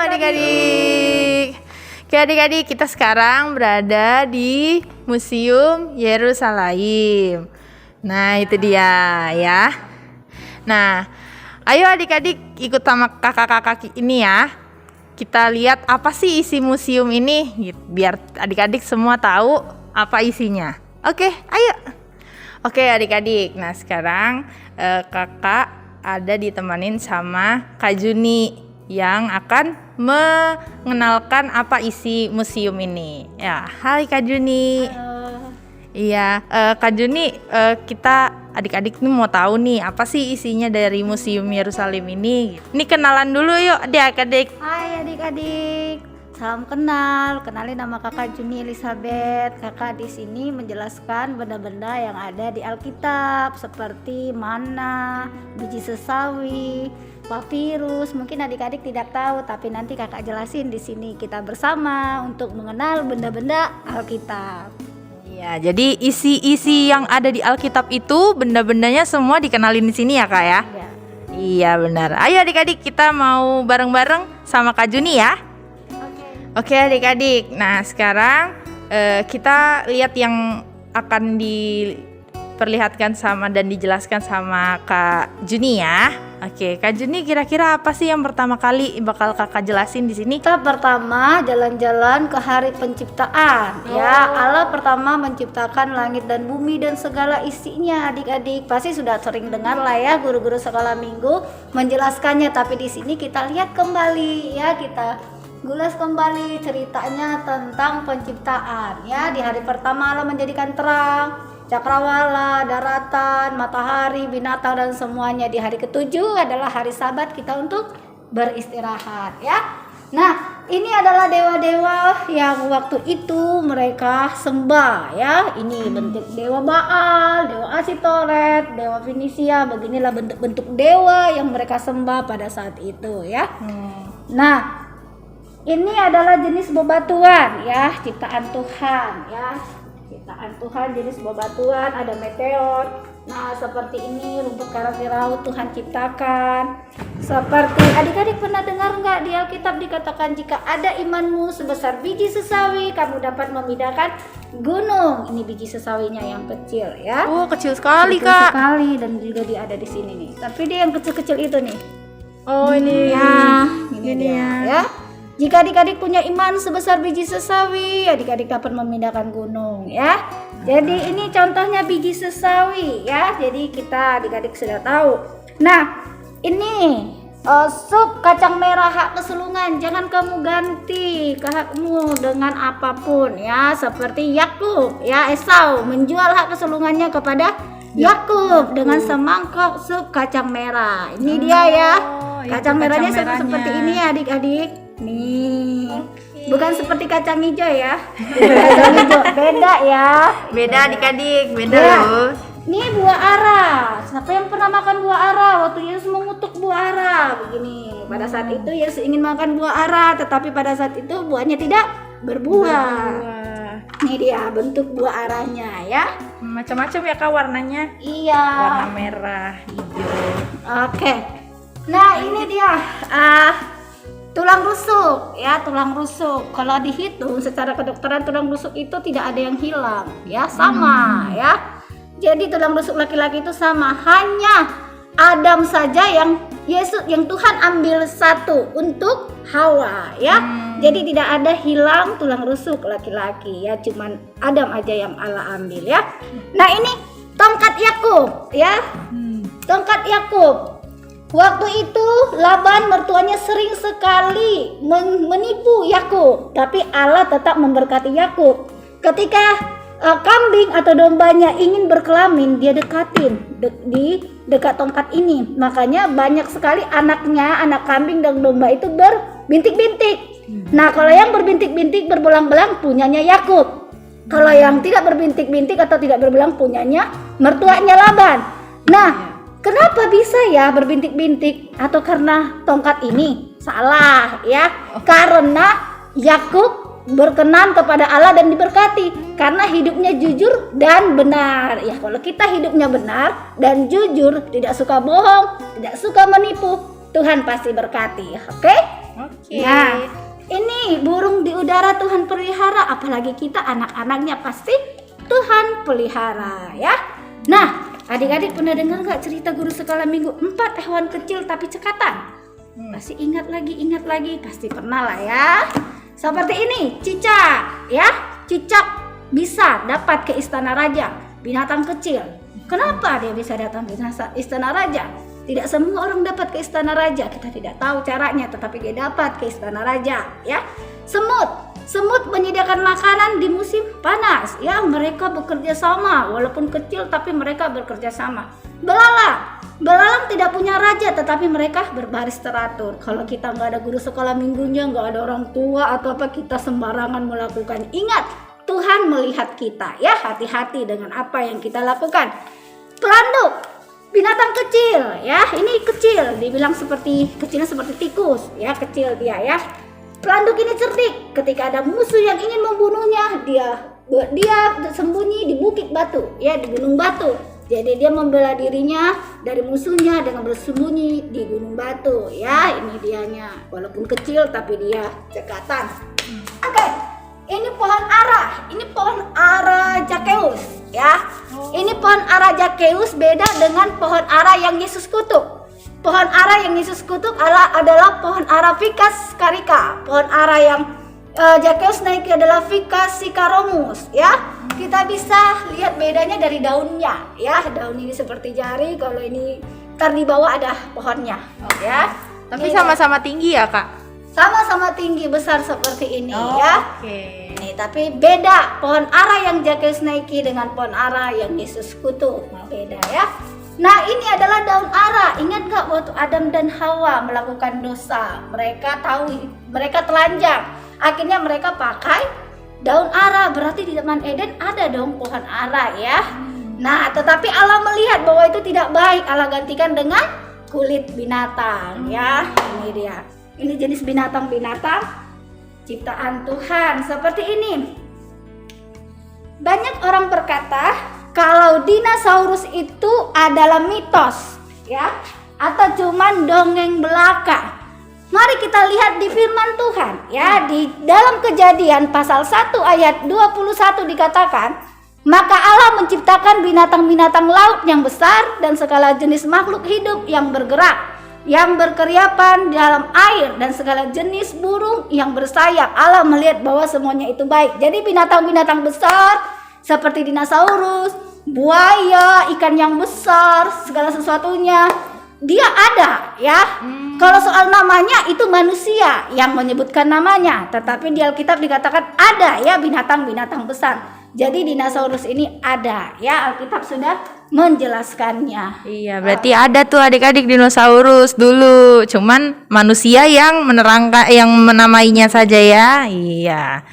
adik-adik. Oke adik-adik, kita sekarang berada di Museum Yerusalem. Nah itu dia ya. Nah ayo adik-adik ikut sama kakak-kakak ini ya. Kita lihat apa sih isi museum ini, biar adik-adik semua tahu apa isinya. Oke, ayo. Oke adik-adik, nah sekarang kakak ada ditemanin sama Kak Juni yang akan mengenalkan apa isi museum ini. Ya, hai Kak Juni. Halo. Iya, Kak Juni, kita adik-adik nih mau tahu nih apa sih isinya dari Museum Yerusalem ini. Ini kenalan dulu yuk adik-adik. Hai adik-adik, salam kenal. Kenalin nama kakak Juni Elizabeth. Kakak di sini menjelaskan benda-benda yang ada di Alkitab seperti mana, biji sesawi, papirus. Mungkin adik-adik tidak tahu, tapi nanti kakak jelasin di sini kita bersama untuk mengenal benda-benda Alkitab. Ya, jadi isi-isi yang ada di Alkitab itu benda-bendanya semua dikenalin di sini ya Kak ya? Ya. Iya benar. Ayo adik-adik kita mau bareng-bareng sama Kak Juni ya. Oke adik-adik. Nah sekarang kita lihat yang akan diperlihatkan sama dan dijelaskan sama Kak Juni ya. Oke, Kak Juni kira-kira apa sih yang pertama kali bakal kakak jelasin di sini? Kita pertama jalan-jalan ke hari penciptaan. Ya, Allah pertama menciptakan langit dan bumi dan segala isinya. Adik-adik pasti sudah sering dengar lah ya guru-guru sekolah minggu menjelaskannya. Tapi di sini kita lihat kembali ya, kita gulas kembali ceritanya tentang penciptaan. Ya, di hari pertama Allah menjadikan terang, cakrawala, daratan, matahari, binatang dan semuanya. Di hari ketujuh adalah hari Sabat kita untuk beristirahat ya. Nah, ini adalah dewa-dewa yang waktu itu mereka sembah ya. Ini bentuk dewa Baal, dewa Asitoret, dewa Finisia. Beginilah bentuk-bentuk dewa yang mereka sembah pada saat itu ya. Nah, ini adalah jenis bebatuan ya, ciptaan Tuhan ya. Ciptaan Tuhan jenis bebatuan, ada meteor. Nah seperti ini rumput karang di laut Tuhan ciptakan. Seperti adik-adik pernah dengar nggak di Alkitab dikatakan jika ada imanmu sebesar biji sesawi kamu dapat memindahkan gunung. Ini biji sesawinya yang kecil ya. Oh kecil sekali kecil Kak. sekali dan juga dia ada di sini nih. Tapi dia yang kecil-kecil itu nih. Oh ini Ya, ini ini dia ya. ya. Jika adik-adik punya iman sebesar biji sesawi, adik-adik dapat memindahkan gunung ya. Jadi ini contohnya biji sesawi ya. Jadi kita adik-adik sudah tahu. Nah, ini sup kacang merah hak kesulungan. Jangan kamu ganti hakmu dengan apapun ya. Seperti Yakub ya, Esau menjual hak kesulungannya kepada Yakub dengan semangkok sup kacang merah. Ini dia ya. Kacang merahnya seperti ini ya adik-adik. Nih, bukan seperti kacang hijau ya. Kacang hijau beda ya. Beda adik-adik, beda Ya. loh. Ini buah ara. Siapa yang pernah makan buah ara? Waktu Yesus mengutuk buah ara begini. Pada saat itu Yesus ingin makan buah ara, tetapi pada saat itu buahnya tidak berbuah. Ini dia bentuk buah aranya ya. Macam-macam ya Kak warnanya. Iya. Warna merah, hijau. Oke. Nah, ini dia tulang rusuk ya, tulang rusuk. Kalau dihitung secara kedokteran tulang rusuk itu tidak ada yang hilang ya, sama ya. Jadi tulang rusuk laki-laki itu sama, hanya Adam saja yang Tuhan ambil satu untuk Hawa ya. Jadi tidak ada hilang tulang rusuk laki-laki ya, cuman Adam aja yang Allah ambil ya. Nah, ini tongkat Yakub ya. Tongkat Yakub. Waktu itu Laban mertuanya sering sekali menipu Yakub, tapi Allah tetap memberkati Yakub. Ketika kambing atau dombanya ingin berkelamin, dia dekatin di dekat tongkat ini. Makanya banyak sekali anak kambing dan domba itu berbintik-bintik. Nah, kalau yang berbintik-bintik berbelang-belang punyanya Yakub. Kalau yang tidak berbintik-bintik atau tidak berbelang punyanya mertuanya Laban. Nah, kenapa bisa ya berbintik-bintik? Atau karena tongkat ini? Salah ya. Karena Yakub berkenan kepada Allah dan diberkati karena hidupnya jujur dan benar. Ya, kalau kita hidupnya benar dan jujur, tidak suka bohong, tidak suka menipu, Tuhan pasti berkati. Oke? Oke. Nah, ini burung di udara Tuhan pelihara, apalagi kita anak-anaknya pasti Tuhan pelihara ya. Nah, adik-adik pernah dengar nggak cerita guru sekolah minggu 4 hewan kecil tapi cekatan? Pasti ingat lagi, pasti pernah lah ya. Seperti ini, cicak ya. Cicak bisa dapat ke istana raja, binatang kecil. Kenapa dia bisa datang ke istana raja? Tidak semua orang dapat ke istana raja, kita tidak tahu caranya, tetapi dia dapat ke istana raja ya. Semut menyediakan makanan di musim panas ya, mereka bekerja sama, walaupun kecil tapi mereka bekerja sama. Belalang tidak punya raja, tetapi mereka berbaris teratur. Kalau kita nggak ada guru sekolah minggunya, nggak ada orang tua atau apa, kita sembarangan melakukan. Ingat, Tuhan melihat kita ya, hati-hati dengan apa yang kita lakukan. Pelanduk, binatang kecil ya, ini kecil, dibilang kecilnya seperti tikus ya, kecil dia ya. Pelanduk ini cerdik, ketika ada musuh yang ingin membunuhnya, dia sembunyi di bukit batu ya, di gunung batu. Jadi dia membela dirinya dari musuhnya dengan bersembunyi di gunung batu ya. Ini dianya, walaupun kecil tapi dia cekatan. Oke. Ini pohon ara Jakeus ya. Ini pohon ara Jakeus beda dengan pohon ara yang Yesus kutuk. Pohon ara yang Yesus kutuk adalah pohon ara Ficus carica. Pohon ara yang Jakeus naiki adalah Ficus sicarius ya. Kita bisa lihat bedanya dari daunnya ya. Daun ini seperti jari, kalau ini ntar di bawah ada pohonnya ya. Tapi sama-sama tinggi ya, Kak? Sama-sama tinggi besar seperti ini ya. Oke. Nih, tapi beda pohon ara yang Jakeus naiki dengan pohon ara yang Yesus kutuk. Beda ya. Nah, ini adalah daun ara. Ingat gak waktu Adam dan Hawa melakukan dosa? Mereka telanjang. Akhirnya mereka pakai daun ara. Berarti di Taman Eden ada dong pohon ara ya. Nah, tetapi Allah melihat bahwa itu tidak baik. Allah gantikan dengan kulit binatang ya. Ini dia. Ini jenis binatang-binatang ciptaan Tuhan seperti ini. Banyak orang berkata kalau dinosaurus itu adalah mitos ya, atau cuman dongeng belaka. Mari kita lihat di firman Tuhan ya, di dalam Kejadian pasal 1 ayat 21 dikatakan, maka Allah menciptakan binatang-binatang laut yang besar dan segala jenis makhluk hidup yang bergerak, yang berkeriapan di dalam air, dan segala jenis burung yang bersayap. Allah melihat bahwa semuanya itu baik. Jadi binatang-binatang besar seperti dinosaurus, buaya, ikan yang besar, segala sesuatunya dia ada ya. Kalau soal namanya itu manusia yang menyebutkan namanya, tetapi di Alkitab dikatakan ada ya binatang-binatang besar. Jadi dinosaurus ini ada ya, Alkitab sudah menjelaskannya. Iya, berarti ada tuh adik-adik dinosaurus dulu. Cuman manusia yang yang menamainya saja ya. Iya.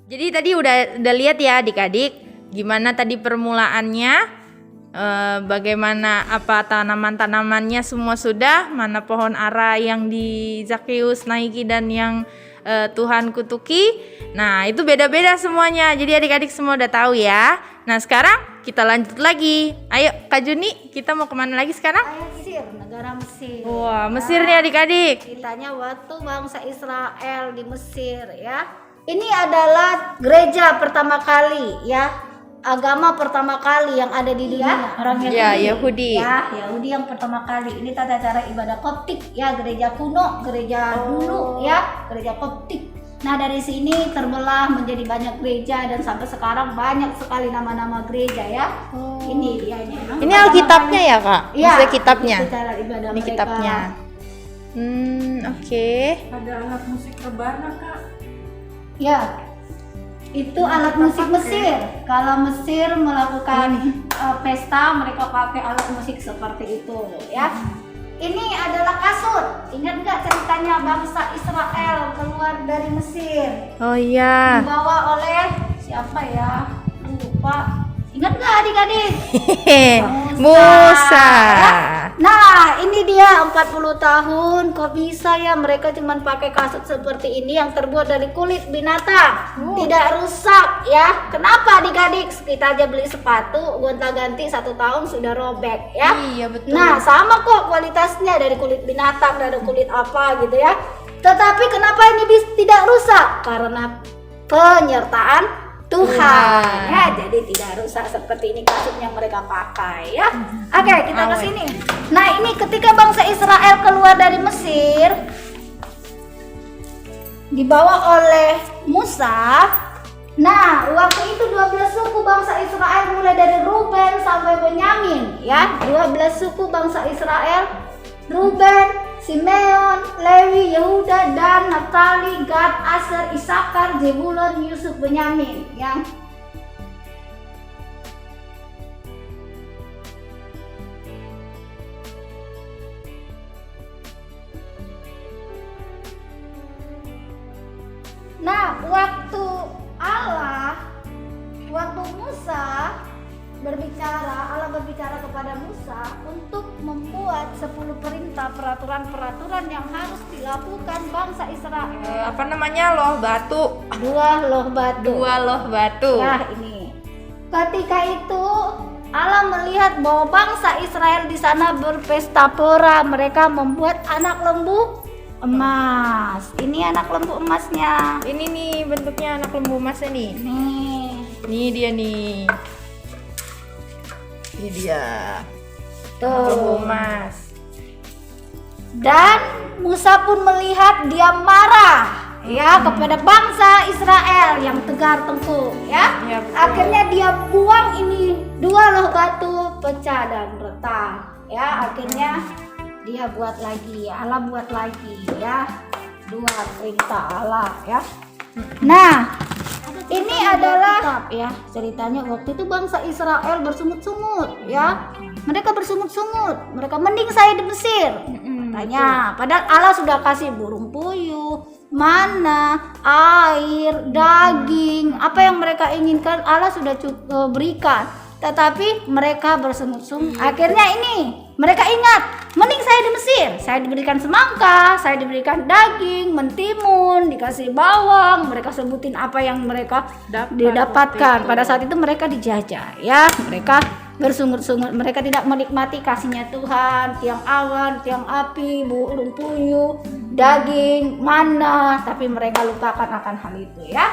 Jadi tadi udah lihat ya adik-adik gimana tadi permulaannya, bagaimana apa tanaman-tanamannya semua sudah, mana pohon ara yang di Zakeus naiki dan yang Tuhan kutuki. Nah itu beda-beda semuanya, jadi adik-adik semua udah tahu ya. Nah sekarang kita lanjut lagi. Ayo Kak Juni, kita mau kemana lagi sekarang? Mesir, negara Mesir. Wah, Mesir nih adik-adik. Ceritanya waktu bangsa Israel di Mesir ya. Ini adalah gereja pertama kali ya, agama pertama kali yang ada di dunia. Orang Yahudi. Ya, Yahudi. Ya, Yahudi yang pertama kali. Ini tata cara ibadah Koptik ya, gereja kuno, gereja dulu ya, gereja Koptik. Nah, dari sini terbelah menjadi banyak gereja dan sampai sekarang banyak sekali nama-nama gereja ya. Ini dia ini. Ini Alkitabnya ya, Kak? Iya, Maksudnya kitabnya. Ini Ini kitabnya. Oke. Ada alat musik rebana, Kak. Ya, itu alat musik Mesir. Kalau Mesir melakukan pesta, mereka pakai alat musik seperti itu ya. Ini adalah kasut. Ingat nggak ceritanya bangsa Israel keluar dari Mesir? Oh iya. Dibawa oleh siapa ya? Lupa. Ingat nggak adik-adik? Musa. Ya. Nah, ini dia 40 tahun. Kok bisa ya mereka cuman pakai kasut seperti ini yang terbuat dari kulit binatang, tidak rusak ya? Kenapa adik-adik? Kita aja beli sepatu, gonta-ganti 1 tahun sudah robek ya? Iya betul. Nah, sama kok kualitasnya dari kulit binatang, dari kulit apa gitu ya. Tetapi kenapa ini tidak rusak? Karena penyertaan Tuhan ya, jadi tidak rusak seperti ini kasut yang mereka pakai ya. Oke, kita ke sini. Nah, ini ketika bangsa Israel keluar dari Mesir dibawa oleh Musa. Nah, waktu itu 12 suku bangsa Israel mulai dari Ruben sampai Benyamin ya. 12 suku bangsa Israel, Ruben, Simeon, Lewi, Yehuda, Dan, Naftali, Gad, Aser, Isakar, Zebulon, Yusuf, Benyamin ya. Nah, waktu Musa berbicara, Allah berbicara kepada Musa untuk membuat 10 perintah, peraturan-peraturan yang harus dilakukan bangsa Israel. Apa namanya? Loh batu. 2 loh batu. 2 loh batu. Nah, ini. Ketika itu Allah melihat bahwa bangsa Israel di sana berpesta pora, mereka membuat anak lembu emas. Ini anak lembu emasnya. Ini nih bentuknya anak lembu emasnya nih. Nih. Ini dia nih. Ini dia. Tuh. Lembu emas. Dan Musa pun melihat, dia marah ya kepada bangsa Israel yang tegar tengkuk ya. Ya, betul. Akhirnya dia buang ini 2 loh batu pecah dan retak ya. Akhirnya dia buat lagi, Allah buat lagi ya. 2 perintah Allah ya. Nah, ini adalah ya ceritanya waktu itu bangsa Israel bersungut-sungut ya. Mereka bersungut-sungut, mereka mending saya di Mesir. Katanya, padahal Allah sudah kasih burung puyuh, mana, air, daging, apa yang mereka inginkan Allah sudah cukup berikan. Tetapi mereka bersungut-sungut. Akhirnya ini mereka ingat, mending saya di Mesir. Saya diberikan semangka, saya diberikan daging, mentimun, dikasih bawang. Mereka sebutin apa yang mereka didapatkan. Pada saat itu mereka dijajah ya. Mereka bersungut-sungut, mereka tidak menikmati kasihnya Tuhan, tiang awan, tiang api, burung puyuh, daging, mana, tapi mereka lupakan akan hal itu ya.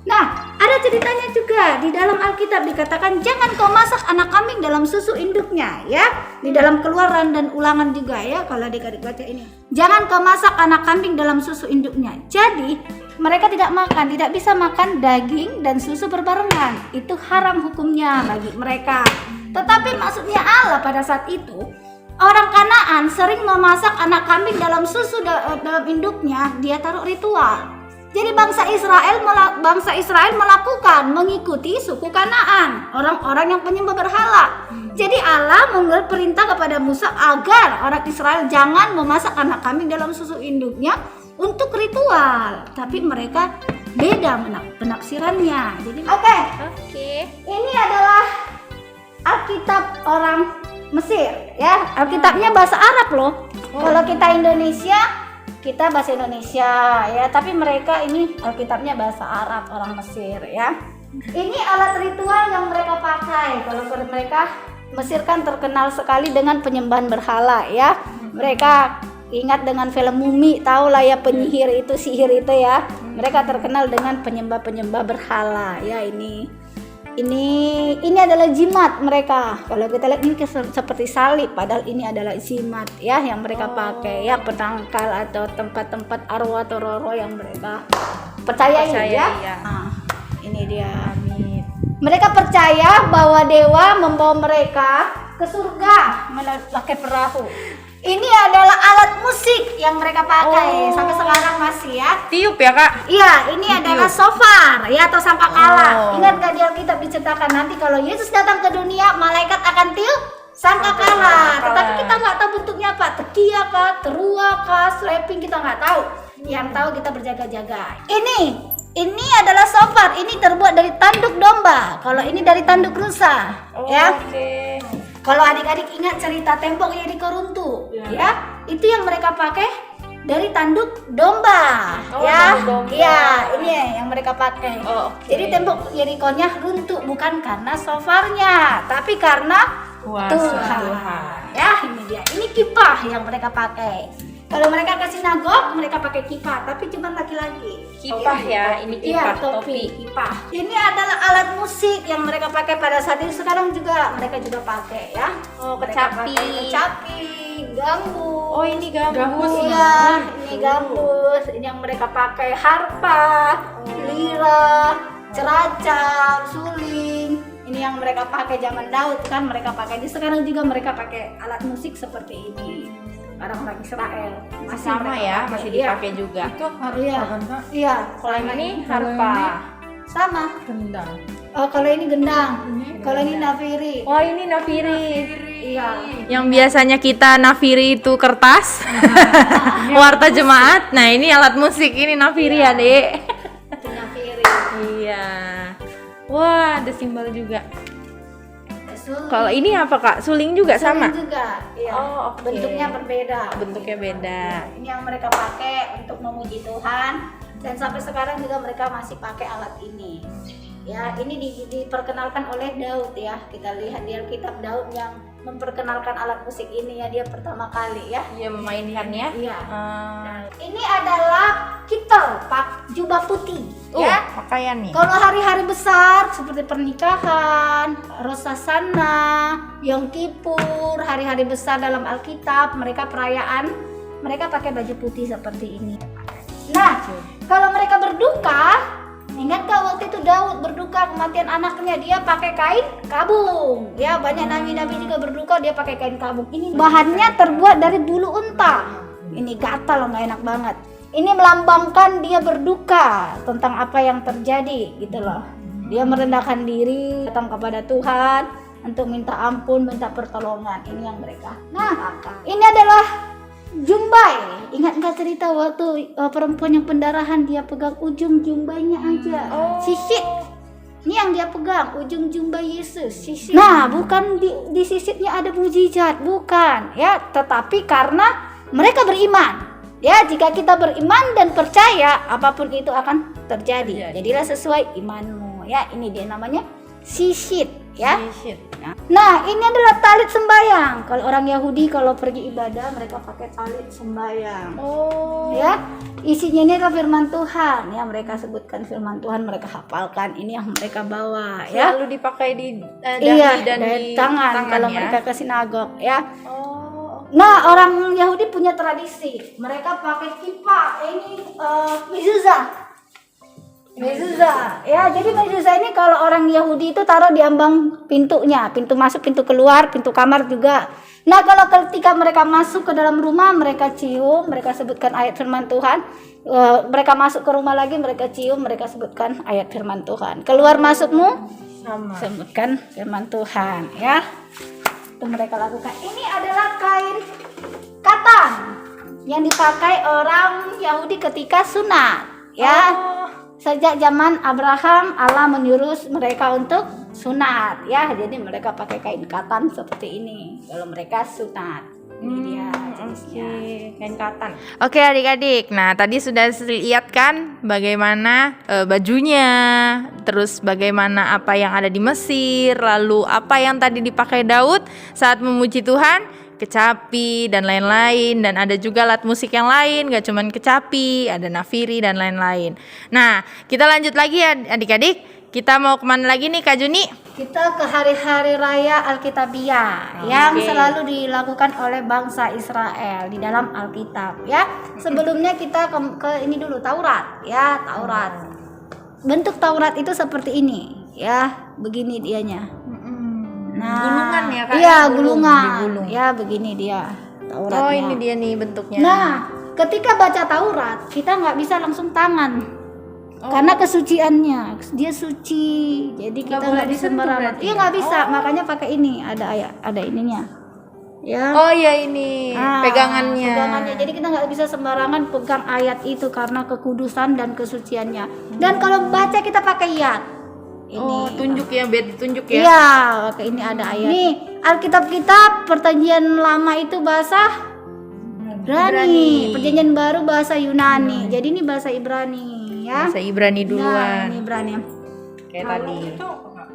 Nah, ada ceritanya juga di dalam Alkitab dikatakan jangan kau masak anak kambing dalam susu induknya ya. Di dalam Keluaran dan Ulangan juga ya, kalau adik-adik baca ini. Jangan kau masak anak kambing dalam susu induknya. Jadi, mereka tidak bisa makan daging dan susu berbarengan. Itu haram hukumnya bagi mereka. Tetapi maksudnya Allah pada saat itu, orang Kanaan sering memasak anak kambing dalam susu dalam induknya, dia taruh ritual. Jadi bangsa Israel melakukan mengikuti suku Kanaan, orang-orang yang penyembah berhala. Jadi Allah memberi perintah kepada Musa agar orang Israel jangan memasak anak kambing dalam susu induknya untuk ritual. Tapi mereka beda penafsirannya. Jadi oke. Ini adalah Alkitab orang Mesir ya. Alkitabnya bahasa Arab loh. Kalau kita Indonesia, kita bahasa Indonesia ya, tapi mereka ini Alkitabnya bahasa Arab orang Mesir ya. Ini alat ritual yang mereka pakai. Kalau mereka Mesir kan terkenal sekali dengan penyembahan berhala ya. Mereka ingat dengan film Mumi, tahu lah ya penyihir itu, sihir itu ya. Mereka terkenal dengan penyembah berhala ya. Ini adalah jimat mereka. Kalau kita lihat ini seperti salib, padahal ini adalah jimat ya yang mereka pakai ya, penangkal atau tempat-tempat arwah atau roh yang mereka percayai ya. Nah, ini dia. Amin. Mereka percaya bahwa dewa membawa mereka ke surga pakai perahu. Ini adalah alat musik yang mereka pakai sampai sekarang masih ya. Tiup ya kak? Iya, ini adalah shofar ya atau sangkakala. Ingat gak di Alkitab diceritakan nanti kalau Yesus datang ke dunia, malaikat akan tiup sangkakala. Tetapi kita nggak tahu bentuknya apa, tekia kah, terua kah, slapping, kita nggak tahu. Yang tahu kita berjaga-jaga. Ini adalah shofar. Ini terbuat dari tanduk domba. Kalau ini dari tanduk rusa, ya. Oke. Kalau adik-adik ingat cerita tembok Yeriko runtuh, ya, itu yang mereka pakai dari tanduk domba, ya. tanduk domba. Iya, ini yang mereka pakai. Oh, oke. Jadi tembok Yerikonya runtuh bukan karena sofarnya, tapi karena Kuasa Tuhan. Ya, ini dia. Ini kipas yang mereka pakai. Kalau mereka ke sinagog, mereka pakai kipas, tapi cuma laki-laki. Kipas ya, ini Iya, kipas, topi. kipas. Ini adalah alat musik yang mereka pakai pada saat itu, sekarang juga mereka juga pakai, ya. Oh, Mereka kecapi. pakai kecapi, gambus. Oh, ini gambus. Gambus. Iya, ini gambus. Ini yang mereka pakai harpa, lira, ceracam, suling. Ini yang mereka pakai zaman Daud kan, mereka pakai. Di sekarang juga mereka pakai alat musik seperti ini. Orang-orang Israel masih Sama mereka ya, pakai. masih Iya. dipakai juga. Itu harpa Iya. kan Kak? Iya, Kalau yang ini Kalau harpa. sama. Gendang. Oh, kalau ini gendang. Ini Kalau ini nafiri. Oh, ini nafiri. Iya. Yang biasanya kita nafiri itu kertas, warta jemaat. Nah, ini alat musik, ini nafiri ya, Dek. Itu nafiri. Iya. Wah, ada simbol juga. Suling. Kalau ini apa, Kak? Suling juga sama? Suling juga. Iya. Oh, oke. Bentuknya berbeda. Bentuknya beda. Ini yang mereka pakai untuk memuji Tuhan, dan sampai sekarang juga mereka masih pakai alat ini. Ya, ini diperkenalkan oleh Daud ya. Kita lihat di Alkitab Daud yang memperkenalkan alat musik ini ya, dia pertama kali ya. Iya, memainkannya. Iya. Ah. Ini adalah kitel, jubah putih ya. Pakaian nih. Kalau hari-hari besar seperti pernikahan, Rosh Hashanah, Yom Kippur, hari-hari besar dalam Alkitab, mereka perayaan, mereka pakai baju putih seperti ini. Nah, kalau mereka berduka, ingat gak waktu itu Daud berduka kematian anaknya, dia pakai kain kabung. Ya, banyak nabi-nabi juga berduka dia pakai kain kabung. Ini bahannya terbuat dari bulu unta. Ini gatal, nggak enak banget. Ini melambangkan dia berduka tentang apa yang terjadi gitu loh. Dia merendahkan diri, datang kepada Tuhan untuk minta ampun, minta pertolongan. Ini yang mereka. Nah, ini adalah jumbai. Ingat nggak cerita waktu perempuan yang pendarahan, dia pegang ujung jumbainya aja. Sisit. Ini yang dia pegang, ujung jumbai Yesus. Sisit. Nah, bukan di sisitnya ada mujizat, bukan. Ya, tetapi karena mereka beriman. Ya, jika kita beriman dan percaya, apapun itu akan terjadi. Jadilah sesuai imanmu. Ya, ini dia namanya sisit. Ya. Nah, ini adalah talit sembahyang. Kalau orang Yahudi kalau pergi ibadah, mereka pakai talit sembahyang. Oh. Ya, isinya ini adalah firman Tuhan. Ya, mereka sebutkan firman Tuhan, mereka hafalkan. Ini yang mereka bawa. Ya, Selalu dipakai di dahi iya, dan dari di tangan kalau ya. mereka ke sinagog. Ya. Oh. Nah, orang Yahudi punya tradisi. Mereka pakai kipas. Ini mezuzah. Mezuzah. Ya, jadi mezuzah ini kalau orang Yahudi itu taruh di ambang pintunya, pintu masuk, pintu keluar, pintu kamar juga. Nah, kalau ketika mereka masuk ke dalam rumah, mereka cium, mereka sebutkan ayat firman Tuhan. Mereka masuk ke rumah lagi, mereka cium, mereka sebutkan ayat firman Tuhan. Keluar masukmu, Sama. sebutkan firman Tuhan, ya. Itu mereka lakukan. Ini adalah kain katan yang dipakai orang Yahudi ketika sunat, ya. Sejak zaman Abraham, Allah menyuruh mereka untuk sunat, ya. Jadi mereka pakai kain katan seperti ini kalau mereka sunat. Ini dia jenisnya. Kain katan. Oke, adik-adik. Nah, tadi sudah lihat kan bagaimana bajunya, terus bagaimana apa yang ada di Mesir, lalu apa yang tadi dipakai Daud saat memuji Tuhan, kecapi dan lain-lain, dan ada juga alat musik yang lain, gak cuman kecapi, ada nafiri dan lain-lain. Nah, kita lanjut lagi ya adik-adik. Kita mau kemana lagi nih Kak Juni? Kita ke hari-hari raya Alkitabiah yang selalu dilakukan oleh bangsa Israel di dalam Alkitab, ya. Sebelumnya kita ke ini dulu, Taurat, ya, Taurat. Bentuk Taurat itu seperti ini, ya, begini dianya. Nah, Gulungan ya, Kak? iya, Digulung, gulungan. digulung. Ya, begini dia Tauratnya. Oh, ini dia nih bentuknya. Nah, ketika baca Taurat, kita nggak bisa langsung tangan. Karena kesuciannya, dia suci, jadi kita boleh nggak bisa disentuh sembarangan. berarti Iya ya? nggak bisa, makanya pakai ini, ada ininya, ya. Oh ya ini Ah, pegangannya. pegangannya. Jadi kita nggak bisa sembarangan pegang ayat itu karena kekudusan dan kesuciannya. Dan kalau baca kita pakai yad. Ini. Oh, tunjuk ya, biar ditunjuk ya. Iya, pakai ini ada ayat. Nih, Alkitab kita perjanjian lama itu bahasa Ibrani, perjanjian baru bahasa Yunani. Jadi ini bahasa Ibrani ya. Bahasa Ibrani Nah, duluan. ini Ibrani. Kayak tadi. Itu apa Kak?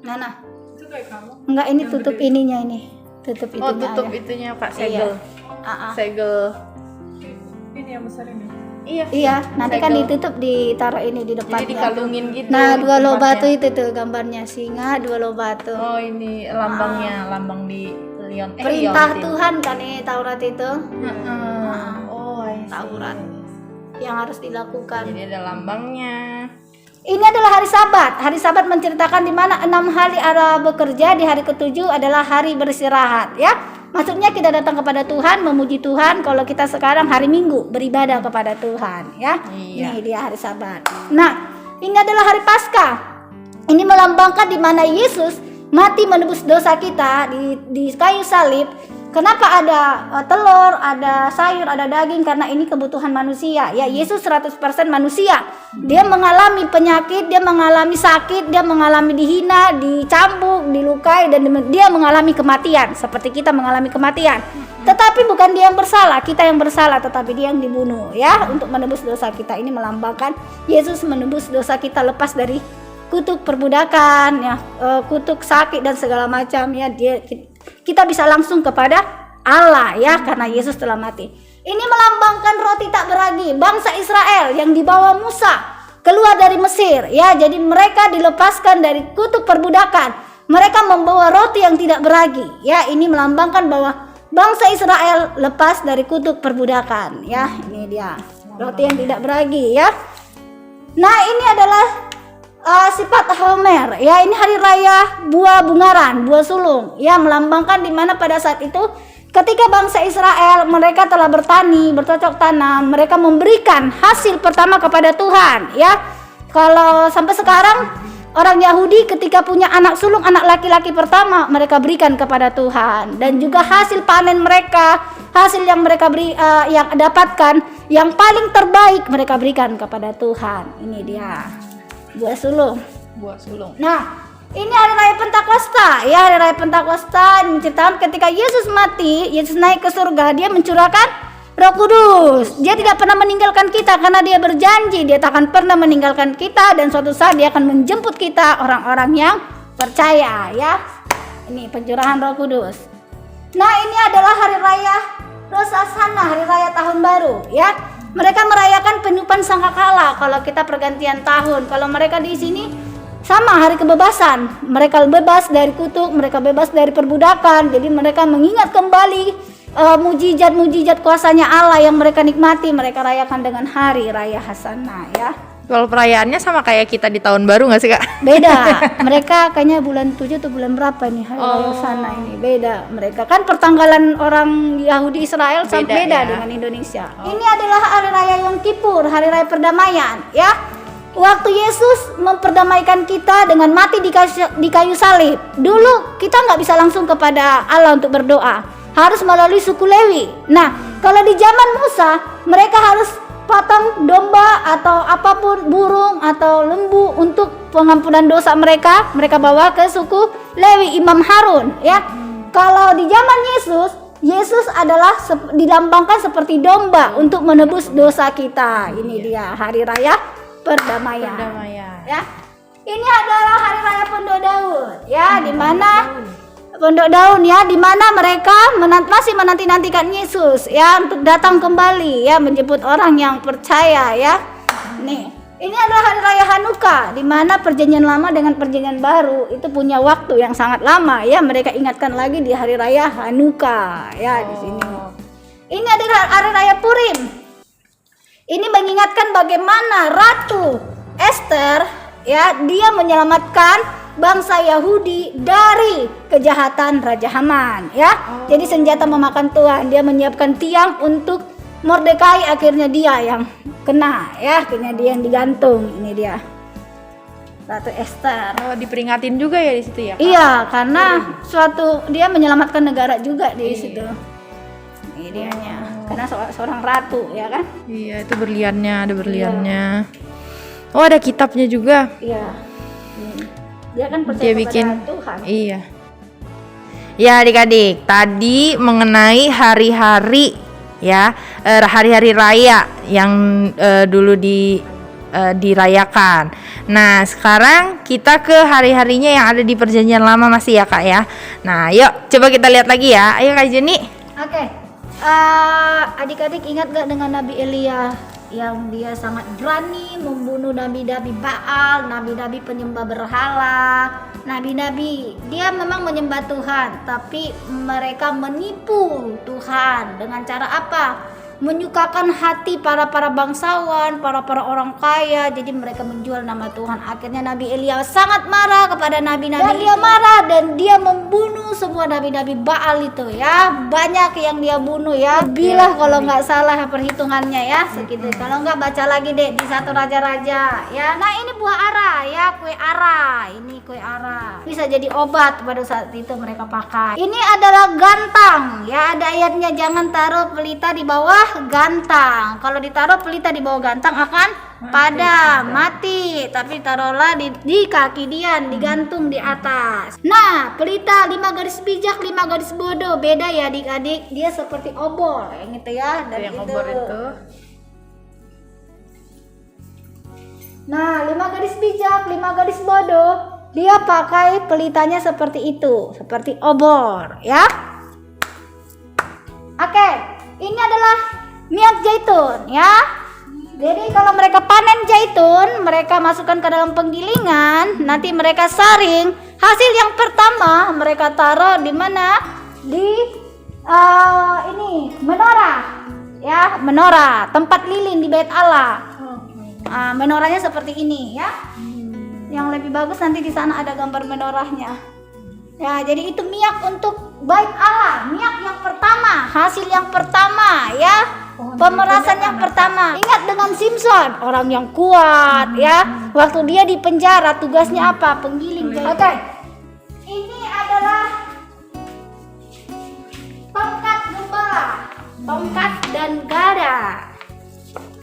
Nah. Itu kayak kamu? Enggak, ini tutup ininya ini. Tutup itunya. Oh, tutup ya. itunya Pak, segel. Ah. Segel. Ini yang besar ini. Iya. Iya, nanti kan Segel. ditutup ditaruh ini di Jadi depannya. dikalungin gitu. Nah, dua loh tempatnya. batu itu tuh gambarnya singa, dua loh batu. Oh, ini lambangnya, lambang di Leon. Perintah Leontin. Tuhan kan ini Taurat itu Heeh. Oh, I see. Taurat yang harus dilakukan. Jadi ada lambangnya. Ini adalah hari Sabat. Hari Sabat menceritakan di mana 6 hari Allah bekerja, di hari ketujuh adalah hari beristirahat, ya. Maksudnya kita datang kepada Tuhan, memuji Tuhan. Kalau kita sekarang hari Minggu beribadah kepada Tuhan, ya. Iya. Ini dia hari Sabat. Nah, ini adalah hari Paskah. Ini melambangkan di mana Yesus mati menebus dosa kita di kayu salib. Kenapa ada telur, ada sayur, ada daging? Karena ini kebutuhan manusia. Ya, Yesus 100% manusia. Dia mengalami penyakit, dia mengalami sakit, dia mengalami dihina, dicambuk, dilukai, dan dia mengalami kematian. Seperti kita mengalami kematian. Tetapi bukan dia yang bersalah, kita yang bersalah, tetapi dia yang dibunuh, ya, untuk menebus dosa kita. Ini melambangkan Yesus menebus dosa kita lepas dari kutuk perbudakan, ya, kutuk sakit dan segala macam, ya. Kita bisa langsung kepada Allah, ya, karena Yesus telah mati. Ini melambangkan roti tak beragi, bangsa Israel yang dibawa Musa keluar dari Mesir, ya. Jadi mereka dilepaskan dari kutuk perbudakan. Mereka membawa roti yang tidak beragi, ya. Ini melambangkan bahwa bangsa Israel lepas dari kutuk perbudakan, ya. Ini dia roti yang tidak beragi, ya. Nah, ini adalah sifat Homer, ya. Ini hari raya buah bungaran, buah sulung, ya, melambangkan di mana pada saat itu ketika bangsa Israel mereka telah bertani, bercocok tanam, mereka memberikan hasil pertama kepada Tuhan, ya. Kalau sampai sekarang orang Yahudi ketika punya anak sulung, anak laki-laki pertama, mereka berikan kepada Tuhan, dan juga hasil panen mereka, hasil yang mereka yang dapatkan yang paling terbaik mereka berikan kepada Tuhan. Ini dia buah sulung. Buah sulung. Nah, ini hari raya Pentakosta, ya. Hari raya Pentakosta menceritakan ketika Yesus mati, Yesus naik ke surga, dia mencurahkan Roh Kudus. Dia tidak pernah meninggalkan kita karena dia berjanji dia tak akan pernah meninggalkan kita, dan suatu saat dia akan menjemput kita, orang-orang yang percaya, ya. Ini pencurahan Roh Kudus. Nah, ini adalah hari raya Rosh Hashanah, hari raya tahun baru, ya. Mereka merayakan peniupan sangkakala kalau kita pergantian tahun. Kalau mereka di sini sama hari kebebasan. Mereka bebas dari kutuk, mereka bebas dari perbudakan. Jadi mereka mengingat kembali mujizat-mujizat kuasanya Allah yang mereka nikmati. Mereka rayakan dengan hari raya Hasanah, ya. Kalau perayaannya sama kayak kita di tahun baru nggak sih, Kak? Beda. Mereka kayaknya bulan 7 atau bulan berapa nih hari raya Hasanah ini. Beda. Mereka kan pertanggalan orang Yahudi Israel beda ya? dengan Indonesia. Ini adalah hari raya Yom Kippur, hari raya perdamaian, ya. Waktu Yesus memperdamaikan kita dengan mati di kayu salib. Dulu kita nggak bisa langsung kepada Allah untuk berdoa, harus melalui suku Lewi. Nah, kalau di zaman Musa, mereka harus potong domba atau apapun, burung atau lembu untuk pengampunan dosa mereka. Mereka bawa ke suku Lewi, Imam Harun, ya. Kalau di zaman Yesus adalah dilambangkan seperti domba untuk menebus dosa kita. Ini dia hari raya perdamaian. Ya. Ini adalah hari raya Pondok Daun, ya, di mana Pondok Daun, ya, di mana mereka masih menanti-nantikan Yesus, ya, untuk datang kembali, ya, menjemput orang yang percaya, ya. Nih, ini adalah hari raya Hanukkah, di mana perjanjian lama dengan perjanjian baru itu punya waktu yang sangat lama, ya. Mereka ingatkan lagi di hari raya Hanukkah, ya, di sini. Ini adalah hari raya Purim. Ini mengingatkan bagaimana Ratu Esther, ya, dia menyelamatkan bangsa Yahudi dari kejahatan Raja Haman, ya. Jadi senjata memakan tuan, dia menyiapkan tiang untuk Mordekai, akhirnya dia yang kena, ya, akhirnya dia yang digantung. Ini dia Ratu Esther. Oh, diperingatin juga ya di situ ya, Kak? Iya, karena dia menyelamatkan negara juga di situ. Ini dianya, karena seorang ratu, ya kan? Iya, itu berliannya, ada berliannya. Oh, ada kitabnya juga. Iya. Dia kan percaya Dia kepada bikin Tuhan. Iya. Ya adik-adik, tadi mengenai hari-hari ya, hari-hari raya yang dulu dirayakan. Nah, sekarang kita ke hari-harinya yang ada di Perjanjian Lama masih ya Kak ya. Nah, yuk coba kita lihat lagi ya. Ayo Kak Jeni. Oke. Adik-adik ingat gak dengan Nabi Elia yang dia sangat berani membunuh nabi-nabi Baal, nabi-nabi penyembah berhala, nabi-nabi dia memang menyembah Tuhan, tapi mereka menipu Tuhan dengan cara apa? Menyukakan hati para bangsawan, para orang kaya, jadi mereka menjual nama Tuhan. Akhirnya Nabi Elia sangat marah kepada nabi-nabi. Dan dia marah dan dia membunuh semua nabi-nabi Baal itu ya. Banyak yang dia bunuh ya. Bila kalau nggak salah perhitungannya ya segitu. Kalau nggak baca lagi deh di 1 Raja-Raja ya. Nah ini buah ara ya, kue ara. Ini kue ara. Bisa jadi obat pada saat itu mereka pakai. Ini adalah gantang ya. Ada ayatnya, jangan taruh pelita di bawah gantang. Kalau ditaruh pelita di bawah gantang akan padam, mati. Tapi taruhlah di kaki dia, digantung di atas. Nah, pelita 5 garis bijak, 5 garis bodoh. Beda ya adik-adik. Dia seperti obor yang itu ya. Dan yang itu. obor itu. Nah, 5 garis bijak, 5 garis bodoh. Dia pakai pelitanya seperti itu, seperti obor ya. Oke, ini adalah minyak zaitun ya. Jadi kalau mereka panen zaitun, mereka masukkan ke dalam penggilingan, nanti mereka saring. Hasil yang pertama mereka taruh di mana? Di ini menorah ya, menorah, tempat lilin di Bait Allah. Menorahnya seperti ini ya. Yang lebih bagus nanti di sana ada gambar menorahnya. Ya, jadi itu minyak untuk Bait Allah, minyak yang pertama, hasil yang pertama ya. Pemerasan yang pertama. Ingat dengan Simpson, orang yang kuat ya. Waktu dia di penjara tugasnya apa? Penggiling. Oke. Ini adalah tongkat gembala, tongkat dan gada.